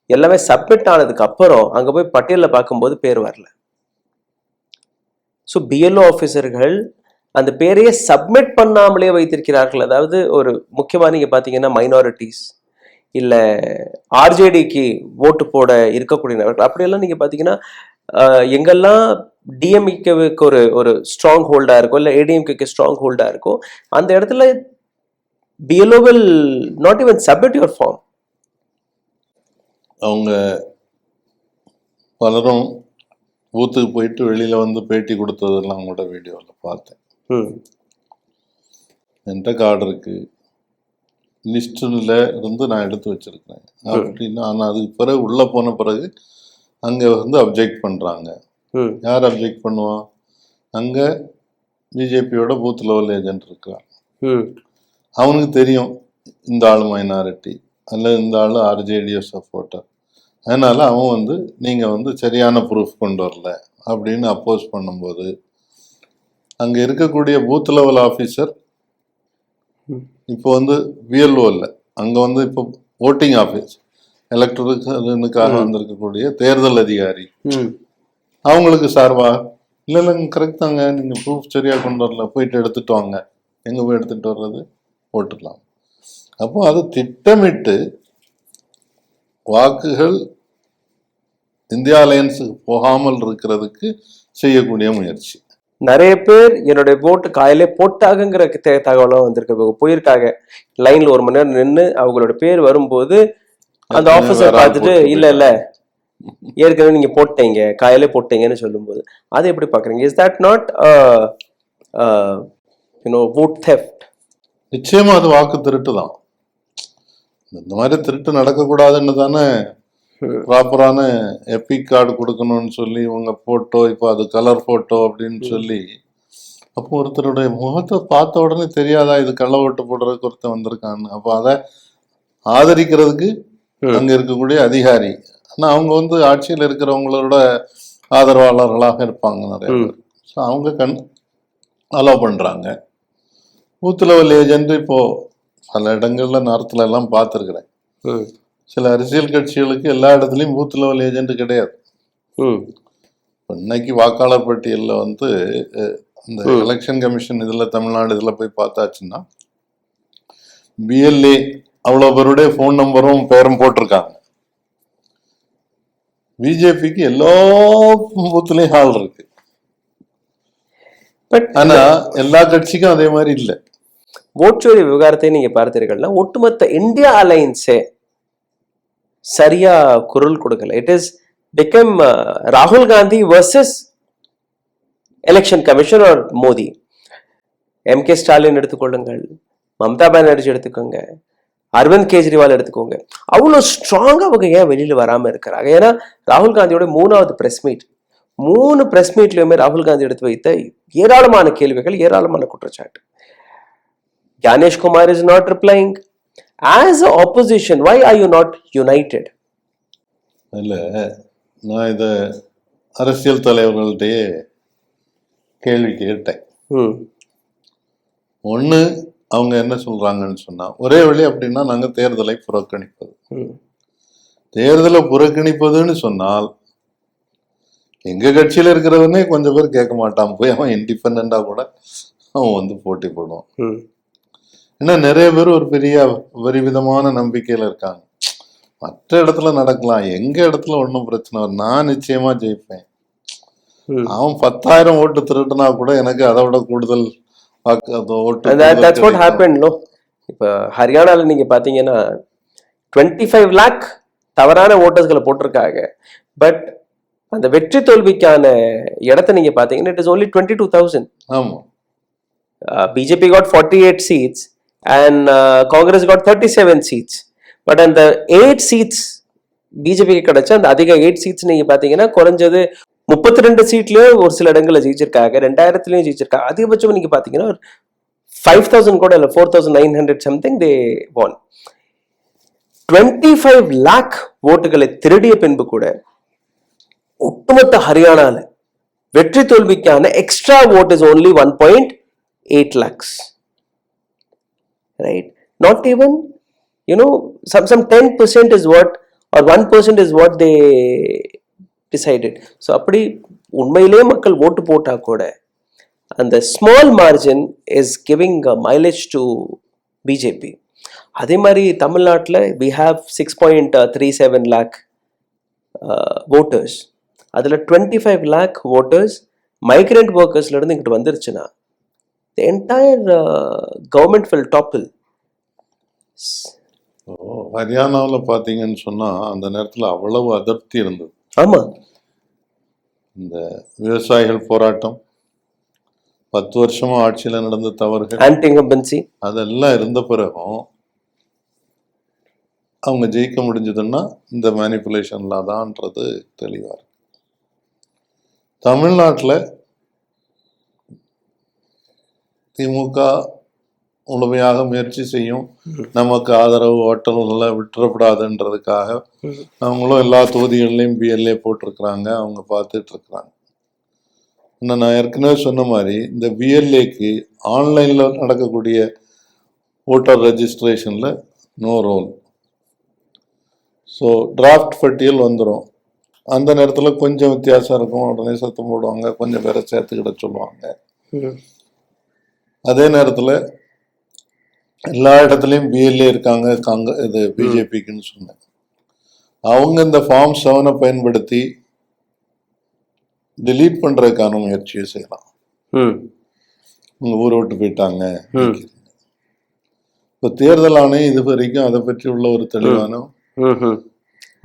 எல்லாமே சப்மிட் ஆனதுக்கு அப்புறம் அங்க போய் பட்டியலில் பார்க்கும்போது பேர் வரல. ஸோ பிஎல்ஓ ஆஃபீஸர்கள் அந்த பேரையே சப்மிட் பண்ணாமலே வைத்திருக்கிறார்கள். அதாவது ஒரு முக்கியமாக நீங்க பார்த்தீங்கன்னா மைனாரிட்டிஸ் இல்லை ஆர்ஜேடிக்கு ஓட்டு போட இருக்கக்கூடியவர்கள், அப்படியெல்லாம் நீங்க பார்த்தீங்கன்னா எங்கெல்லாம் டிஎம்கேவுக்கு ஒரு ஸ்ட்ராங் ஹோல்டா இருக்கும், இல்லை ஏடிஎம்கேக்கு ஸ்ட்ராங் ஹோல்டா இருக்கும், அந்த இடத்துல BLO will not even submit your form. அவங்க பலரும் பூத்துக்கு போயிட்டு வெளியில பேட்டி கொடுத்ததெல்லாம் கூட வீடியோவில் பார்த்தேன். என்கிட்ட கார்டு இருக்கு, லிஸ்டில் இருந்து நான் எடுத்து வச்சிருக்கேன் அப்படின்னா, ஆனால் அதுக்கு பிறகு உள்ள போன பிறகு அங்கே அப்ஜெக்ட் பண்றாங்க. யார் அப்ஜெக்ட் பண்ணுவான்? அங்கே பிஜேபியோட பூத் லெவல் ஏஜென்ட் இருக்கிறான். அவனுக்கு தெரியும் இந்த ஆள் மைனாரிட்டி அல்லது இந்த ஆள் ஆர்ஜேடிஎஃப் சப்போர்ட்டர், அதனால அவன் நீங்கள் சரியான ப்ரூஃப் கொண்டு வரல அப்படின்னு அப்போஸ் பண்ணும்போது அங்கே இருக்கக்கூடிய பூத் லெவல் ஆஃபீஸர் இப்போ பிஎல்ஓ இல்லை, அங்கே இப்போ ஓட்டிங் ஆஃபீஸ் எலக்ட்ரலுக்காக வந்திருக்கக்கூடிய தேர்தல் அதிகாரி அவங்களுக்கு சார்பா இல்லை கரெக்ட் தாங்க, நீங்கள் ப்ரூஃப் சரியாக கொண்டு வரல, போயிட்டு எடுத்துட்டு வாங்க. எங்கே போய் எடுத்துகிட்டு வர்றது? போட்டுக்கலாம். அப்போ அது திட்டமிட்டு வாக்குகள் இந்தியா அலையன்ஸுக்கு போகாமல் இருக்கிறதுக்கு செய்யக்கூடிய முயற்சி. நிறைய பேர் என்னுடைய ஓட்டு காயிலே போட்டாகங்கிற தகவலும் வந்திருக்கு. போயிருக்காங்க லைன்ல 1 மணி நேரம் நின்று அவங்களோட பேர் வரும்போது அந்த ஆபீசர் பார்த்துட்டு இல்ல ஏற்கனவே நீங்க போட்டீங்க, காயிலே போட்டீங்கன்னு சொல்லும்போது அதை எப்படி பாக்குறீங்க? Is that not vote theft? நிச்சயமா அது வாக்கு திருட்டு தான். இந்த மாதிரி திருட்டு நடக்கக்கூடாதுன்னு தானே ப்ராப்பரான எபிக் கார்டு கொடுக்கணும்னு சொல்லி உங்க போட்டோ, இப்போ அது கலர் போட்டோ அப்படின்னு சொல்லி, அப்போ ஒருத்தருடைய முகத்தை பார்த்த உடனே தெரியாதா இது கள்ள ஓட்டு போடுறதுக்கு ஒருத்தர் வந்திருக்கான்னு? அப்போ அதை ஆதரிக்கிறதுக்கு அங்க இருக்கக்கூடிய அதிகாரி, ஆனா அவங்க ஆட்சியில் இருக்கிறவங்களோட ஆதரவாளர்களாக இருப்பாங்க நிறைய பேர். ஸோ அவங்க அலோவ் பண்றாங்க. பூத் லெவல் ஏஜென்ட் இப்போ பல இடங்கள்ல நார்த்ல எல்லாம் பார்த்துருக்குறேன். சில அரசியல் கட்சிகளுக்கு எல்லா இடத்துலையும் பூத் லெவல் ஏஜென்ட் கிடையாது. இன்னைக்கு வாக்காளர் பட்டியலில் இந்த எலெக்ஷன் கமிஷன் இதுல தமிழ்நாடு இதுல போய் பார்த்தாச்சுன்னா பிஎல்ஏ அவ்வளோ பேருடைய ஃபோன் நம்பரும் பேரும் போட்டிருக்காங்க. பிஜேபிக்கு எல்லா பூத்துலயும் ஆள் இருக்கு, ஆனா எல்லா கட்சிக்கும் அதே மாதிரி இல்லை. ஓட்டுச்சோரி விவகாரத்தை நீங்க பார்த்தீர்கள்னா ஒட்டுமொத்த இந்தியா அலைன்ஸே சரியா குரல் கொடுக்கல. இட் இஸ் பிகம் ராகுல் Gandhi versus election commission or Modi. MK Stalin எடுத்துக்கொள்ளுங்கள், மம்தா பானர்ஜி எடுத்துக்கோங்க, அரவிந்த் கெஜ்ரிவால் எடுத்துக்கோங்க. அவ்வளோ ஸ்ட்ராங்கா அவங்க ஏன் வெளியில வராம இருக்கிறாங்க? ஏன்னா ராகுல் காந்தியோட 3வது பிரஸ் மீட், 3 பிரஸ் மீட்லயுமே ராகுல் காந்தி எடுத்து வைத்த ஏராளமான கேள்விகள், ஏராளமான குற்றச்சாட்டு. Ganesh Kumar is not replying. As an opposition, why are you not united? இல்ல, நான் இத அரசியல் தலைவர்கள்ட்டயே கேள்வி கேட்டேன். ஒண்ணு அவங்க என்ன சொல்றாங்கன்னு சொன்னா, ஒரே வழி அப்படின்னா நாங்க தேர்தலை புறக்கணிப்பது. தேர்தலை புறக்கணிப்பதுன்னு சொன்னால் எங்க கட்சியில இருக்கிறவனே கொஞ்சம் பேர் கேட்க மாட்டான், போய் அவன் இண்டிபெண்டா கூட அவன் போட்டி போடுவான். ஏன்னா நிறைய பேர் ஒரு பெரிய விதமான நம்பிக்கையில இருக்காங்க. மற்ற இடத்துல நடக்கலாம், எங்க இடத்துல ஒன்றும் பிரச்சனை வரும், நான் நிச்சயமா ஜெயிப்பேன். அவன் 10,000 ஓட்டு திருட்டுனா கூட எனக்கு அதை விட கூடுதல் இப்ப ஹரியானால நீங்க பாத்தீங்கன்னா 25 lakh தவறான ஓட்டர்ஸ்களை போட்டிருக்காங்க. பட் அந்த வெற்றி தோல்விக்கான இடத்தை நீங்க பாத்தீங்கன்னா இட் இஸ் only 22,000. ஆமா, BJP got 48 seats and Congress got 37 seats. But அந்த 8 seats பிஜேபிக்கு கிடைச்ச அந்த அதிக 8 seats நீங்க பாத்தீங்கன்னா குறைஞ்சது 32 சீட்லயே ஒரு சில இடங்கள்ல ஜெயிச்சிருக்காங்க, 2000லயும் ஜெயிச்சிருக்காங்க. அதிகபட்சம் நீங்க பாத்தீங்கன்னா 5,000 கூட இல்ல, 4,900 something they won. 25 lakh ஓட்டுகளை திருடிய பின்பு கூட ஒட்டுமொத்த ஹரியானால வெற்றி தோல்விக்கான extra vote is only 1.8 lakhs. Right? Not even, some 10% is what, or 1% is what they decided. So அப்படி உண்மையிலேயே மக்கள் ஓட்டு போட்டா கூட அந்த small margin is giving mileage to BJP. அதே மாதிரி தமிழ்நாட்டில் we have 6.37 lakh voters. அதில் 25 lakh voters மைக்ரண்ட் ஒர்க்கர்ஸ்ல இருந்து இங்கிட்டு வந்துருச்சுன்னா the entire government will topple. ஹரியானாவில் பார்த்தீங்கன்னு சொன்னா அந்த நேரத்தில் அவ்வளவு அதிருப்தி இருந்தது. ஆமா, இந்த விவசாயிகள் போராட்டம், 10 வருஷமா ஆட்சியில நடந்த தவறுகள், ஆன்டி இன்கம்பன்சி, அதெல்லாம் இருந்த பிறகும் அவங்க ஜெயிக்க முடிஞ்சதுன்னா இந்த மேனிப்புலேஷன்ல தான்ன்றது தெளிவா இருக்கு. தமிழ்நாட்டில் திமுக முழுமையாக முயற்சி செய்யும், நமக்கு ஆதரவு ஓட்டல்களை விட்டுறப்படாதுன்றதுக்காக அவங்களும் எல்லா தொகுதிகள்லையும் பிஎல்ஏ போட்டிருக்கிறாங்க, அவங்க பார்த்துட்டு இருக்கிறாங்க. இன்னும் நான் ஏற்கனவே சொன்ன மாதிரி இந்த பிஎல்ஏக்கு ஆன்லைனில் நடக்கக்கூடிய ஓட்டர் ரெஜிஸ்ட்ரேஷனில் நோ ரோல். ஸோ டிராஃப்ட் பட்டியல் வந்துடும். அந்த நேரத்தில் கொஞ்சம் வித்தியாசம் இருக்கும், உடனே சத்தம் போடுவாங்க, கொஞ்சம் பேரை சேர்த்துக்கிட சொல்லுவாங்க. அதே நேரத்தில் எல்லா இடத்துலையும் பிஎல்ஏ இருக்காங்க, இது பிஜேபிக்குன்னு சொன்னேன். அவங்க இந்த ஃபார்ம் 7 பயன்படுத்தி டிலீட் பண்றதுக்கான முயற்சியை செய்யலாம். உங்க ஊரை விட்டு போயிட்டாங்க. இப்போ தேர்தல் ஆணையம் இது வரைக்கும் அதை பற்றி உள்ள ஒரு தெளிவான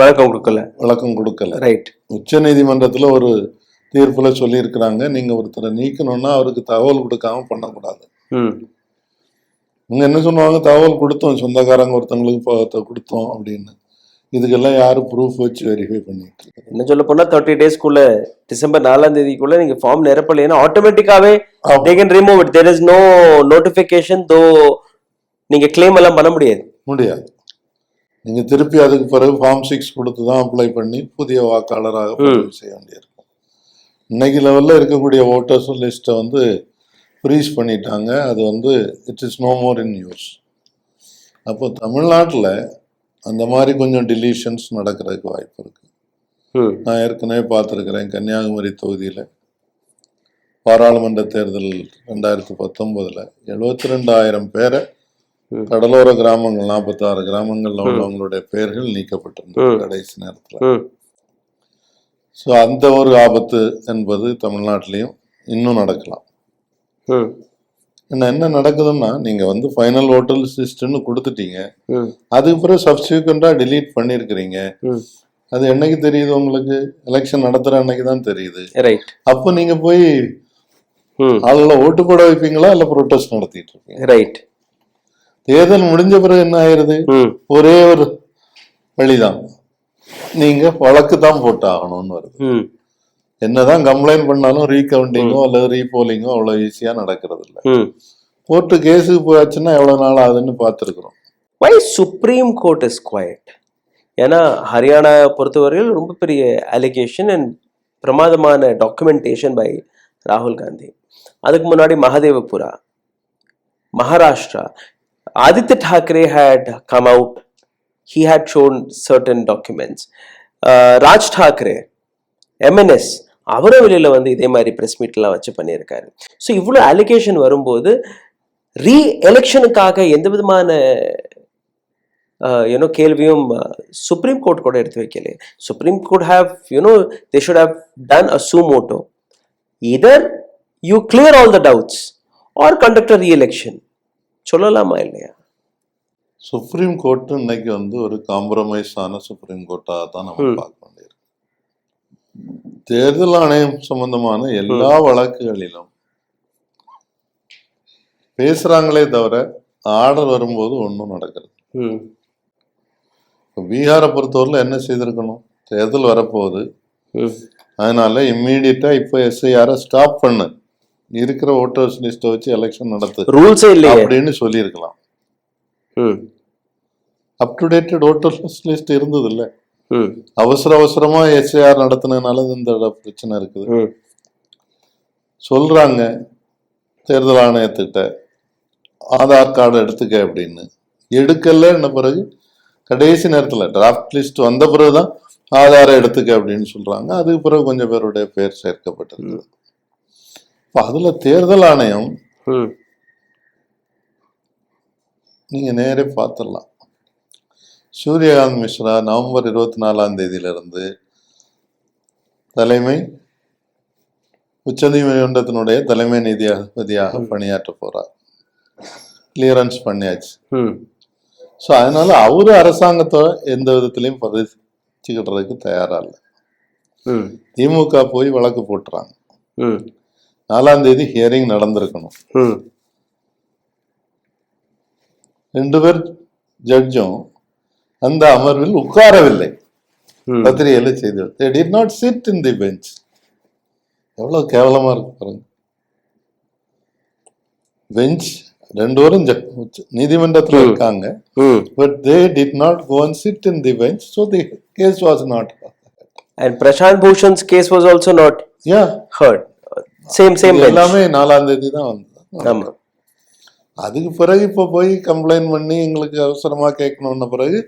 விளக்கம் கொடுக்கல. ரைட். உச்ச நீதிமன்றத்துல ஒரு தீர்ப்புல சொல்லி இருக்கிறாங்க, நீங்க ஒருத்தரை நீக்கணும்னா அவருக்கு தகவல் கொடுக்காம பண்ணக்கூடாது. இவங்க என்ன சொன்னாங்க, தகவல் கொடுத்தோம், சொந்தக்காரங்க ஒருத்தவங்களுக்கு கொடுத்தோம் அப்படின்னு. இதுக்கெல்லாம் யாரும் ப்ரூஃப் வச்சு வெரிஃபை பண்ணிட்டு இருக்கு. என்ன சொல்ல போனா 30 டேஸ்க்குள்ள டிசம்பர் 4ஆம் தேதிக்குள்ள நீங்க form நிரப்பலைன்னா ஆட்டோமேட்டிக்காவே they can remove it. There is no notification, though நீங்க கிளைம் எல்லாம் பண்ண முடியாது. நீங்க திருப்பி அதுக்கு பிறகு ஃபார்ம் 6 கொடுத்து தான் அப்ளை பண்ணி புதிய வாக்காளராக பதிவு செய்ய வேண்டியிருக்கும். இன்னைக்கு லெவல்ல இருக்கக்கூடிய ஓட்டர்ஸ் லிஸ்ட்டை வந்து ஃப்ரீஸ் பண்ணிட்டாங்க. அது it is no more in use. அப்போ தமிழ்நாட்டில் அந்த மாதிரி கொஞ்சம் டிலீஷன்ஸ் நடக்கிறதுக்கு வாய்ப்பு இருக்கு. நான் ஏற்கனவே பார்த்துருக்கிறேன், கன்னியாகுமரி தொகுதியில் பாராளுமன்ற தேர்தல் 2019 72,000 பேரை கடலோர கிராமங்கள் 46 கிராமங்கள்ல உள்ளவங்களுடைய பெயர்கள் நீக்கப்பட்டிருந்தது கடைசி நேரத்தில். ஸோ அந்த ஒரு ஆபத்து என்பது தமிழ்நாட்டிலையும் இன்னும் நடக்கலாம். என்ன நடக்குதுன்னா, நீங்க ஃபைனல் ஓட்டர் லிஸ்ட்னு கொடுத்துட்டீங்க, அதுக்கு பிறகு சப்ஸ்டிக்வெண்டா டிலீட் பண்ணிருக்கிறீங்க. அது என்னைக்கு தெரியுது உங்களுக்கு? எலெக்ஷன் நடத்துற அன்னைக்கு தான் தெரியுது. அப்போ நீங்க போய் ஆளுகளை ஓட்டு போட வைப்பீங்களா இல்ல ப்ரொட்டஸ்ட் நடத்திட்டு இருக்கீங்க? ரைட். தேர்தல் முடிஞ்ச பிறகு என்ன ஆயிருது? ஒரே ஒரு வழிதான், நீங்க வழக்கு தான் போட்டு ஆகணும்னு வருது. என்னதான் கம்ப்ளைண்ட் பண்ணாலும் ரீகவுண்டிங்கோ அல்லது ரீபோலிங்கோ அவ்வளவு ஈஸியா நடக்கிறது இல்லை. கோர்ட்டு கேஸுக்கு போயாச்சுன்னா எவ்வளவு நாள் ஆகுதுன்னு பார்த்துருக்குறோம். வை சுப்ரீம் கோர்ட் இஸ் குவைட்? ஏன்னா ஹரியானா பொறுத்தவரையில் ரொம்ப பெரிய அலிகேஷன் அண்ட் பிரமாதமான டாக்குமெண்டேஷன் பை ராகுல் காந்தி. அதுக்கு முன்னாடி மஹதேவபுரா, Maharashtra, Aditya Thackeray had come out, he had shown certain documents. Raj Thackeray, MNS அவரும் வெளியில இதே மாதிரி பிரஸ் மீட்லாம் வச்சு பண்ணியிருக்காரு. ஸோ இவ்வளோ அலிகேஷன் வரும்போது ரீ எலெக்ஷனுக்காக எந்த விதமான கேள்வியும் சுப்ரீம் கோர்ட் கூட எடுத்து வைக்கல. Supreme court have they should have done a suo moto. Either you clear all the doubts or conduct a re-election. சொல்லலாமா இல்லையா? சுப்ரீம் கோர்ட் இன்னைக்கு ஒரு காம்ப்ரமைஸ் ஆன சுப்ரீம் கோர்ட்டாக தான் நம்ம பார்க்க வேண்டியிருக்கு. தேர்தல் ஆணையம் சம்பந்தமான எல்லா வழக்குகளிலும் பேசுறாங்களே தவிர ஆர்டர் வரும்போது ஒன்றும் நடக்கிறது. பீகாரை பொறுத்தவரையில் என்ன செய்திருக்கணும், தேர்தல் வரப்போகுது, அதனால இம்மீடியட்டா இப்போ SIR ஸ்டாப் பண்ணு, இருக்கிற ஓட்டர்ஸ் லிஸ்ட்டை வச்சு எலெக்ஷன் நடத்து, ரூல்ஸே இல்லை அப்படின்னு சொல்லியிருக்கலாம். Up to dated voters list இருந்தது இல்லை. அவசரமா SIR நடத்தினால இந்த பிரச்சனை இருக்குது. சொல்றாங்க தேர்தல் ஆணையத்திட்ட ஆதார் கார்டு எடுத்துக்க அப்படின்னு, எடுக்கல பிறகு கடைசி நேரத்தில் டிராஃப்ட் லிஸ்ட் வந்த பிறகுதான் ஆதாரை எடுத்துக்க அப்படின்னு சொல்றாங்க. அதுக்கு பிறகு கொஞ்சம் பேருடைய பெயர் சேர்க்கப்பட்டிருக்கு. அதுல தேர்தல் ஆணையம் நீங்க நேரே பார்த்துடலாம். சூரியகாந்த் மிஸ்ரா நவம்பர் 24ஆம் தேதியிலிருந்து உச்சநீதிமன்றத்தினுடைய தலைமை நீதிபதியாக பணியாற்ற போறார். கிளியரன்ஸ் பண்ணியாச்சு. ஸோ அதனால அவரு அரசாங்கத்தை எந்த விதத்திலையும் பதிச்சுக்கிடுறதுக்கு தயாரா இல்லை. திமுக போய் வழக்கு போட்டுறாங்க. 4ஆம் தேதி ஹியரிங் நடந்திருக்கணும். 2 பேர் ஜட்ஜும் அந்த அமர்வில் உட்காரவில்லை. பத்திரிகையில செய்தி, they did not sit in the bench. எவ்வளவு கேவலமா இருக்கு பாருங்க. பெஞ்ச் 2 பேரும் நீதிமன்றத்தில் இருக்காங்க, but they did not go and sit in the bench, so the case was not heard. And Prashant Bhushan's case was also not heard. Same bench. எல்லாமே 4ஆம் தேதி தான் வந்தது. அதுக்கு பிறகு இப்ப போய் கம்ப்ளைண்ட் பண்ணி எங்களுக்கு அவசரமா கேட்கணும்ன பிறகு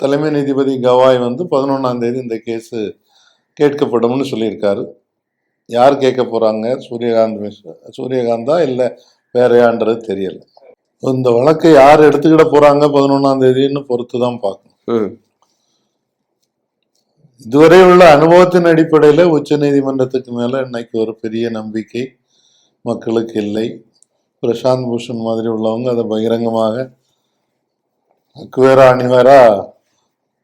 தலைமை நீதிபதி கவாய் வந்து 11ஆம் தேதி இந்த கேஸு கேட்கப்படும்னு சொல்லியிருக்காரு. யார் கேட்க போகிறாங்க, சூரியகாந்தா இல்லை வேறையான்றது தெரியல. இந்த வழக்கை யார் எடுத்துக்கிட போகிறாங்க 11ஆம் தேதின்னு பொறுத்து தான் பார்க்கணும். இதுவரை உள்ள அனுபவத்தின் அடிப்படையில் உச்ச நீதிமன்றத்துக்கு மேலே இன்னைக்கு ஒரு பெரிய நம்பிக்கை மக்களுக்கு இல்லை. பிரசாந்த் பூஷன் மாதிரி உள்ளவங்க அதை பகிரங்கமாக அக்குவேரா அணிவேரா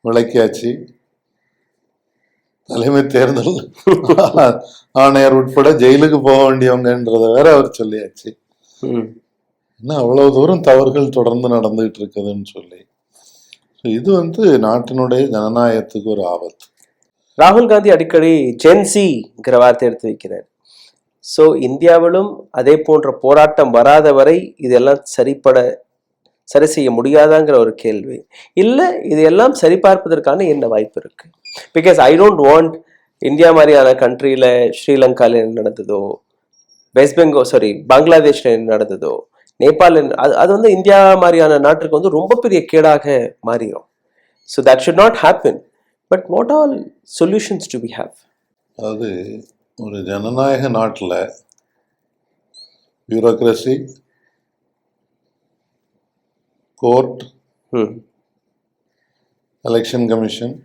விளக்கியாச்சு. தலைமை தேர்தல் ஆணையர் உட்பட ஜெயிலுக்கு போக வேண்டியவங்கன்றத வேற அவர் சொல்லியாச்சு. இன்னும் அவ்வளவு தூரம் தவறுகள் தொடர்ந்து நடந்துகிட்டு இருக்குதுன்னு சொல்லி இது வந்து நாட்டினுடைய ஜனநாயகத்துக்கு ஒரு ஆபத்து. ராகுல் காந்தி அடிக்கடி ஜென்சிங்கிற வார்த்தை எடுத்து வைக்கிறார். ஸோ இந்தியாவிலும் அதே போன்ற போராட்டம் வராத வரை இதெல்லாம் சரி செய்ய முடியாதாங்கிற ஒரு கேள்வி. இல்லை இதெல்லாம் சரிபார்ப்பதற்கான என்ன வாய்ப்பு இருக்கு? Because I don't want India மாதிரியான கண்ட்ரியில் ஸ்ரீலங்காவில் என்ன நடந்ததோ, வெஸ்ட் பெங்கால் பங்களாதேஷ்ல என்ன நடந்ததோ, நேபாள் அது வந்து இந்தியா மாதிரியான நாட்டுக்கு வந்து ரொம்ப பெரிய கேடாக மாறிடும். So that should not happen. But what all solutions do we have? அதாவது ஒரு ஜனநாயக நாட்டில் bureaucracy, court, election commission,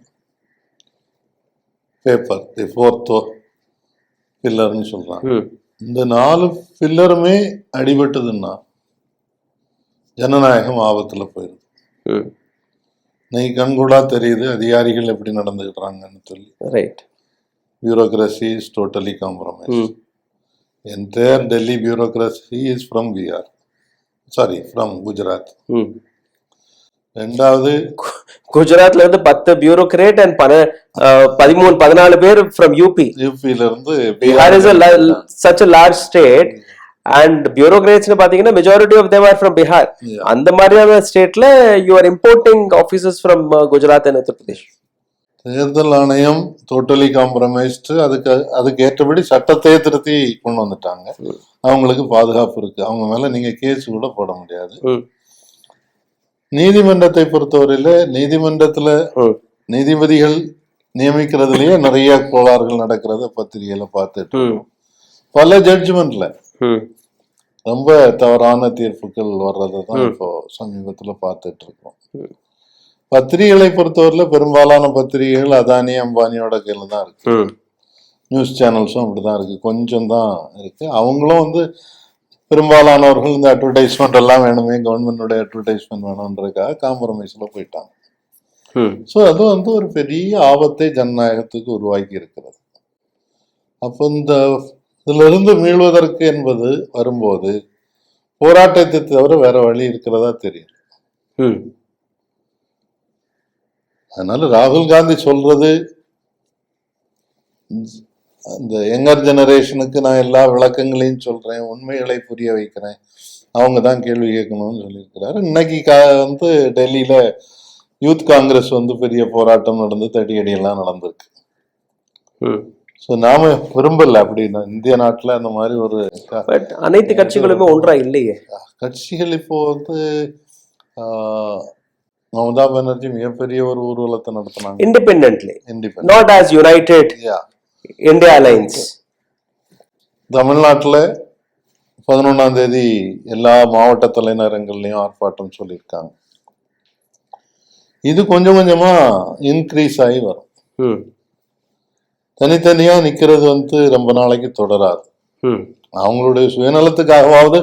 paper, the fourth பில்லர்னு சொல்கிறாங்க. இந்த 4 பில்லருமே அடிபட்டதுன்னா ஜனநாயகம் ஆபத்தில் போயிடுது. இன்னைக்கு கண்கூடா தெரியுது அதிகாரிகள் எப்படி நடந்துக்கிட்டாங்கன்னு சொல்லி. Right. Bureaucracy is totally compromised. Entire Delhi bureaucracy is from from Gujarat. ரெண்டாவது குஜராத்ல இருந்து 10 bureaucrat and 13-14 பேர் from யூபில இருந்து. Bihar is such a large state and bureaucrats பாத்தீங்கன்னா majority of them are from Bihar. அந்த மாதிரியான ஸ்டேட்ல you are importing officers from Gujarat and Uttar Pradesh. தேர்தல் ஆணையம் டோட்டலி காம்ப்ரமைஸ்டு. அதுக்கு ஏற்றபடி சட்டத்தை திருத்தி கொண்டு வந்துட்டாங்க. அவங்களுக்கு பாதுகாப்பு இருக்கு. அவங்க மேல நீங்க கேஸ் கூட போட முடியாது. நீதிமன்றத்தை பொறுத்தவரையில நீதிமன்றத்துல நீதிபதிகள் நியமிக்கிறதுலயே நிறைய கோளாறுகள் நடக்கிறத பத்திரிகையில பார்த்துட்டு பல ஜட்ஜ்மெண்ட்ல ரொம்ப தவறான தீர்ப்புகள் வர்றதான் இப்போ சமீபத்துல பார்த்துட்டு இருக்கோம். பத்திரிகைகளை பொறுத்தவரையில பெரும்பாலான பத்திரிகைகள் அதானி அம்பானியோட கையில தான் இருக்கு. நியூஸ் சேனல்ஸும் அப்படிதான் இருக்கு. கொஞ்சம் தான் இருக்கு. அவங்களும் வந்து பெரும்பாலானவர்கள் இந்த அட்வர்டைஸ்மெண்ட் எல்லாம் வேணுமே, கவர்மெண்டோட அட்வர்டைஸ்மெண்ட் வேணும்ன்றதுக்காக காம்ப்ரமைஸ்ல போயிட்டாங்க. ஸோ அது வந்து ஒரு பெரிய ஆபத்தை ஜனநாயகத்துக்கு உருவாக்கி இருக்கிறது. அப்போ இதுல இருந்து மீள்வதற்கு என்பது வரும்போது போராட்டத்தை தவிர வேற வழி இருக்கிறதா தெரியும். அதனால ராகுல் காந்தி சொல்றது அந்த யங்கர் ஜெனரேஷனுக்கு நான் எல்லா விளக்கங்களையும் சொல்றேன், உண்மைகளை புரிய வைக்கிறேன், அவங்க தான் கேள்வி கேட்கணும்னு சொல்லியிருக்கிறாரு. இன்னைக்கு வந்து டெல்லியில யூத் காங்கிரஸ் வந்து பெரிய போராட்டம் நடந்து தடியடியெல்லாம் நடந்திருக்கு. ஸோ நாம விரும்பல அப்படின்னா இந்திய நாட்டில் அந்த மாதிரி ஒரு அனைத்து கட்சிகளுமே ஒன்றா இல்லையே. கட்சிகள் இப்போ வந்து மமதா பானர்ஜி மிகப்பெரிய ஒரு ஊர்வலத்தை நடத்தினாங்க. Independently, not as united India Alliance. தமிழ்நாட்டில் 11ஆம் தேதி எல்லா மாவட்ட தலைநகரங்கள்லயும் ஆர்ப்பாட்டம் சொல்லியிருக்காங்க. இது கொஞ்சம் கொஞ்சமா இன்க்ரீஸ் ஆகி வரும். தனித்தனியா நிக்கிறது வந்து ரொம்ப நாளைக்கு தொடராது. அவங்களுடைய சுயநலத்துக்காகவாவது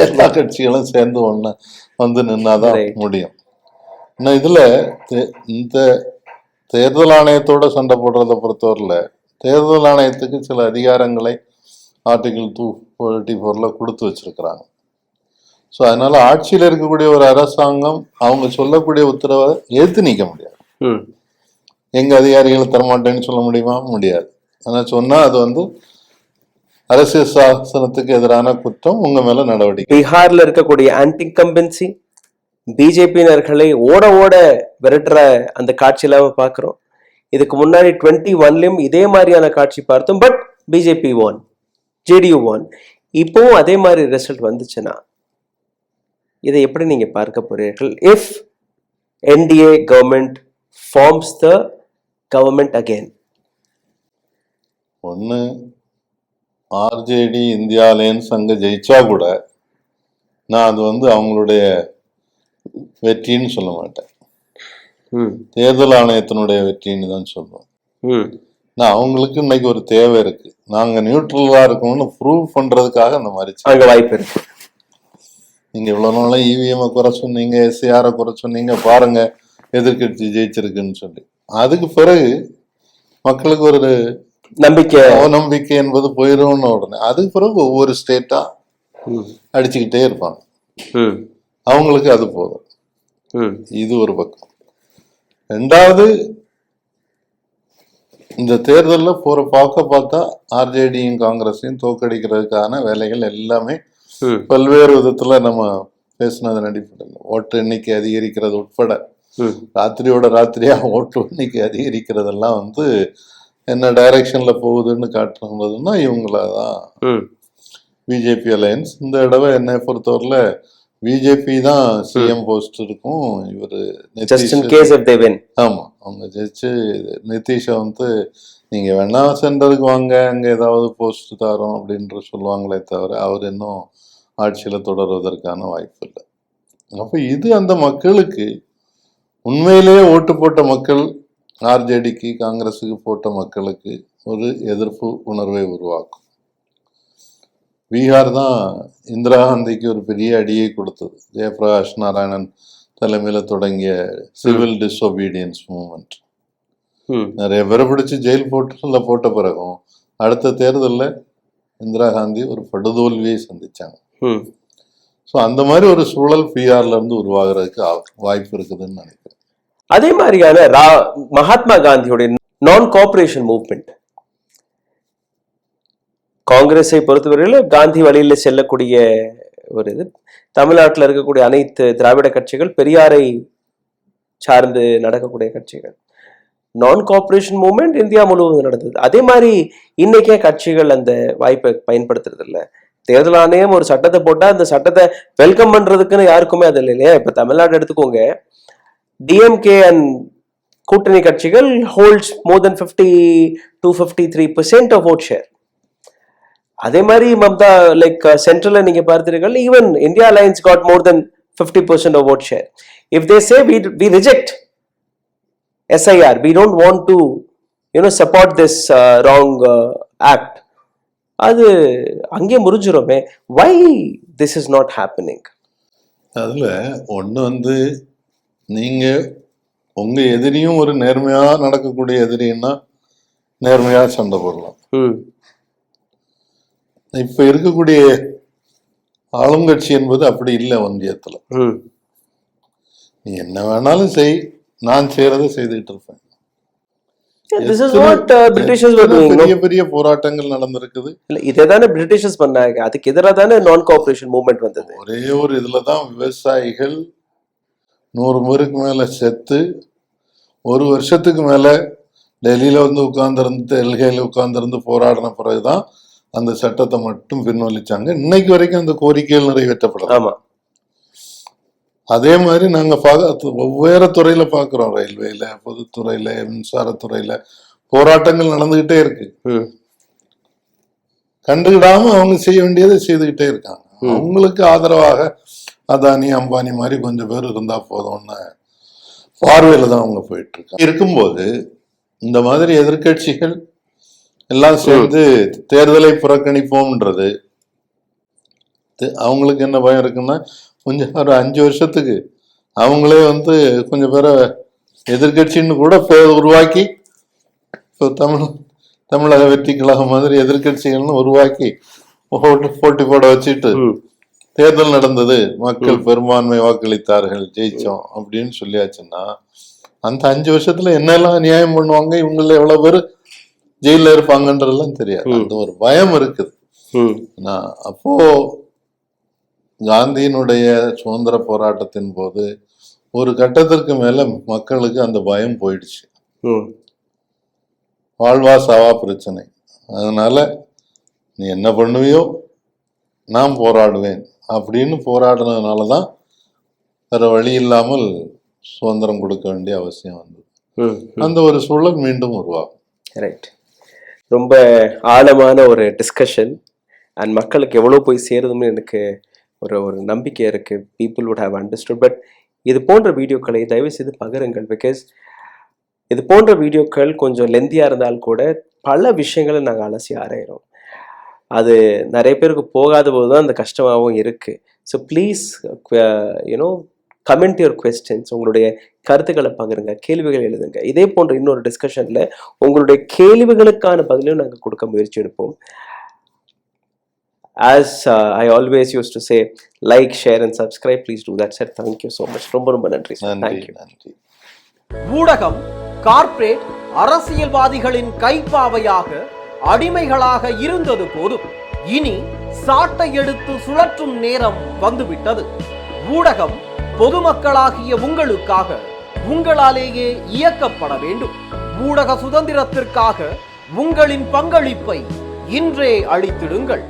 எல்லா கட்சிகளும் சேர்ந்து ஒண்ணு வந்து நின்னாதான் முடியும். இதுல இந்த தேர்தல் ஆணையத்தோட சண்டை போடுறத பொறுத்தவரையில தேர்தல் ஆணையத்துக்கு சில அதிகாரங்களை ஆர்டிகிள் 244 கொடுத்து வச்சிருக்கிறாங்க. ஸோ அதனால ஆட்சியில் இருக்கக்கூடிய ஒரு அரசாங்கம் அவங்க சொல்லக்கூடிய உத்தரவை ஏற்று நீக்க முடியாது. எங்க அதிகாரிகளை தரமாட்டேன்னு சொல்ல முடியுமா? முடியாது. ஆனா சொன்னா அது வந்து அரசியல் சாசனத்துக்கு எதிரான குற்றம், உங்க மேல நடவடிக்கை. பீகார்ல இருக்கக்கூடிய ஆன்டி இன்கம்பன்சி பிஜேபியினர்களை ஓட ஓட விரட்டுற அந்த காட்சியில பாக்குறோம். இதுக்கு முன்னாடி 2021 இதே மாதிரியான காட்சி பார்த்தோம். But BJP won, JDU won. இப்பவும் அதே மாதிரி ரிசல்ட் வந்துச்சுன்னா இதை எப்படி நீங்க பார்க்க போறீர்கள்? If NDA government forms the government again? ஒன்று ஆர்ஜேடி இந்தியா அலையன்ஸ் அங்கே ஜெயிச்சா கூட நான் அது அவங்களுடைய வெற்றின்னு சொல்ல மாட்டேன். தேர்தல் ஆணையத்தினுடைய வெற்றின்னு தான் சொல்லுவேன். நான் அவங்களுக்கு இன்னைக்கு ஒரு தேவை இருக்கு, நாங்க நியூட்ரலா இருக்கணும்னு ப்ரூவ் பண்றதுக்காக அந்த மாதிரி வாய்ப்பு இருக்கு. நீங்க இவ்வளவு நாளா இவிஎம் குறை சொன்னீங்க, எஸ்ஏஆரை குறை சொன்னீங்க, பாருங்க எதிர்கட்சி ஜெயிச்சிருக்குன்னு சொல்லி, அதுக்கு பிறகு மக்களுக்கு ஒரு நம்பிக்கை என்பது போயிடும்னு உடனே அதுக்கு பிறகு ஒவ்வொரு ஸ்டேட்டா அடிச்சுக்கிட்டே இருப்பாங்க. அவங்களுக்கு அது போதும். இது ஒரு பக்கம். ரெண்டாவது, இந்த தேர்தலில் போற பார்த்தா ஆர்ஜேடியும் காங்கிரஸையும் தோக்கடிக்கிறதுக்கான வேலைகள் எல்லாமே பல்வேறு விதத்துல நம்ம பேசினதன் அடிப்படையில் ஓட்டு எண்ணிக்கை அதிகரிக்கிறது உட்பட ராத்திரியா ஓட்டு எண்ணிக்கை அதிகரிக்கிறதெல்லாம் என்ன டைரக்ஷன்ல போகுதுன்னு காட்டுறதுன்னா இவங்களதான் பிஜேபி அலையன்ஸ். இந்த தடவை என்னை பொறுத்தவரையில பிஜேபி தான் சிஎம் போஸ்ட் இருக்கும். இவரு ஆமா, அவங்க ஜெயிச்சு நிதிஷை நீங்க வேணா சென்டருக்கு வாங்க, அங்க ஏதாவது போஸ்ட் தரோம் அப்படின்ற சொல்லுவாங்களே தவிர அவர் இன்னும் ஆட்சியில தொடர்வதற்கான வாய்ப்பு இல்லை. அப்ப இது அந்த மக்களுக்கு உண்மையிலேயே ஓட்டு போட்ட மக்கள், ஆர்ஜேடிக்கு காங்கிரஸுக்கு போட்ட மக்களுக்கு ஒரு எதிர்ப்பு உணர்வை உருவாக்கும். பீகார் தான் இந்திரா காந்திக்கு ஒரு பெரிய அடியை கொடுத்தது. ஜெயபிரகாஷ் நாராயணன் தலைமையில தொடங்கிய சிவில் டிஸ்ஒபீடியன்ஸ் மூவ்மெண்ட் நிறைய பேரை பிடிச்சி ஜெயில் போட்ட பிறகும் அடுத்த தேர்தலில் இந்திரா காந்தி ஒரு படுதோல்வியை சந்திச்சாங்க. ஸோ அந்த மாதிரி ஒரு சூழல் பீகார்ல இருந்து உருவாகிறதுக்கு வாய்ப்பு இருக்குதுன்னு நினைக்கிறேன். அதே மாதிரியான மகாத்மா காந்தியுடைய நான் கோஆபரேஷன் மூவ்மெண்ட், காங்கிரஸை பொறுத்தவரையில் காந்தி வழியில செல்லக்கூடிய ஒரு இது, தமிழ்நாட்டில் இருக்கக்கூடிய அனைத்து திராவிட கட்சிகள் பெரியாரை சார்ந்து நடக்கக்கூடிய கட்சிகள். நான் கோஆபரேஷன் மூவ்மெண்ட் இந்தியா முழுவதும் நடந்தது. அதே மாதிரி இன்னைக்கே கட்சிகள் அந்த வாய்ப்பை பயன்படுத்துறது இல்லை. தேர்தல் ஆணையம் ஒரு சட்டத்தை போட்டா அந்த சட்டத்தை வெல்கம் பண்றதுக்குன்னு யாருக்குமே அது இல்லை இல்லையா? இப்ப தமிழ்நாடு எடுத்துக்கோங்க, டிஎம்கே அண்ட் கூட்டணி கட்சிகள் holds more than 50 to 53% of vote share. அதே மாதிரி மம்தா லைக் சென்ட்ரல்ல நீங்க பார்த்தீர்கள், even India alliance got more than 50% of vote share. If they say we reject SIR, we don't want to support this wrong act, அது அங்கே முறிஞ்சிருமே. why this is not happening? அதுல ஒண்ணு நீங்க உங்க எதிரியும் ஒரு நேர்மையா நடக்கக்கூடிய எதிரின்னா நேர்மையா சண்டை போடலாம். இப்ப இருக்கக்கூடிய ஆளுங்கட்சி என்பது அப்படி இல்லை. ஒன்றியத்துல நீ என்ன வேணாலும் செய், நான் செய்யறதை செய்துட்டு இருப்பேன். This is what Britishers were doing. பெரிய போராட்டங்கள் நடந்திருக்குது. இல்ல இதேதானே பிரிட்டிஷர்ஸ் பண்ணாங்க, அதுக்கு எதிராக தானே நான் கோஆபரேஷன் மூவ்மெண்ட் வந்தது. ஒரே ஒரு இதுலதான் விவசாயிகள் 100 பேருக்கு மேல செத்து, ஒரு வருஷத்துக்கு மேல டெல்லியில உட்கார்ந்து டெல்லியில உட்கார்ந்து போராடின பிறகுதான் அந்த சட்டத்தை மட்டும் பின்வலிச்சாங்க. இன்னைக்கு வரைக்கும் அந்த கோரிக்கைகள் நிறைவேற்றப்படும். ஆமா, அதே மாதிரி நாங்க ஒவ்வொரு துறையில பாக்குறோம். ரயில்வேல, பொதுத்துறையில, மின்சாரத்துறையில போராட்டங்கள் நடந்துகிட்டே இருக்கு. கண்டுகிடாம அவங்க செய்ய வேண்டியதை செய்துகிட்டே இருக்காங்க. அவங்களுக்கு ஆதரவாக அதானி, அம்பானி மாதிரி கொஞ்சம் பேர் இருந்தா போதும்னு பார்வையில தான் அவங்க போயிட்டு இருக்காங்க. இருக்கும்போது இந்த மாதிரி எதிர்கட்சிகள் எல்லாம் சேர்ந்து தேர்தலை புறக்கணிப்போம்ன்றது, அவங்களுக்கு என்ன பயம் இருக்குன்னா, கொஞ்சம் ஒரு 5 வருஷத்துக்கு அவங்களே கொஞ்சம் பேரை எதிர்கட்சின்னு கூட உருவாக்கி, இப்போ தமிழக வெற்றி கழகம் மாதிரி எதிர்கட்சிகள்னு உருவாக்கி போட்டி போட வச்சுட்டு தேர்தல் நடந்தது, மக்கள் பெரும்பான்மை வாக்களித்தார்கள், ஜெயிச்சோம் அப்படின்னு சொல்லியாச்சுன்னா அந்த 5 வருஷத்துல என்னெல்லாம் நியாயம் பண்ணுவாங்க, இவங்கள எவ்வளவு பேர் ஜெயில இருப்பாங்கன்றதெல்லாம் தெரியாது. அந்த ஒரு பயம் இருக்குது. அப்போ காந்தியினுடைய சுதந்திர போராட்டத்தின் போது ஒரு கட்டத்திற்கு மேல மக்களுக்கு அந்த பயம் போயிடுச்சு. வாழ்வா சாவா பிரச்சனை. அதனால நீ என்ன பண்ணுவியோ நான் போராடுவேன் அப்படின்னு போராடினதுனாலதான் வேற வழி இல்லாமல் சுதந்திரம் கொடுக்க வேண்டிய அவசியம் வந்தது. ம். அந்த ஒரு சூழல் மீண்டும் உருவாகும். ரைட். ரொம்ப ஆழமான ஒரு டிஸ்கஷன் அண்ட் மக்களுக்கு எவ்வளோ போய் சேருதுன்னு எனக்கு ஒரு ஒரு நம்பிக்கை இருக்கு. People would have understood. But இது போன்ற வீடியோக்களை தயவு செய்து பகிருங்கள். பிகாஸ் இது போன்ற வீடியோக்கள் கொஞ்சம் லெந்தியாக இருந்தால் கூட பல விஷயங்களை நாங்கள் அலசி ஆராயிறோம். அது நிறைய பேருக்கு போகாத போது தான் அந்த கஷ்டமாகவும் இருக்கு. So please you know comment your questions, உங்களுடைய கருத்துக்களை பகிருங்க, கேள்விகள் எழுதுங்க. இதே போன்ற இன்னொரு டிஸ்கஷனில் உங்களுடைய கேள்விகளுக்கான பதிலையும் நாங்கள் கொடுக்க முயற்சி எடுப்போம். As I always used to say, like, share and subscribe. Please do that, sir. Thank you so much. ரொம்ப நன்றி sir. Thank you. நன்றி. ஊடகம் கார்ப்பரேட் அரசியல்வாதிகளின் கைப்பாவையாக அடிமைகளாக இருந்தது போதும், இனி சாட்டை எடுத்து சுழற்றும் நேரம் வந்துவிட்டது. ஊடகம் பொதுமக்களாகிய உங்களுக்காக, உங்களாலேயே இயக்கப்பட வேண்டும். ஊடக சுதந்திரத்திற்காக உங்களின் பங்களிப்பை இன்றே அளித்திடுங்கள்.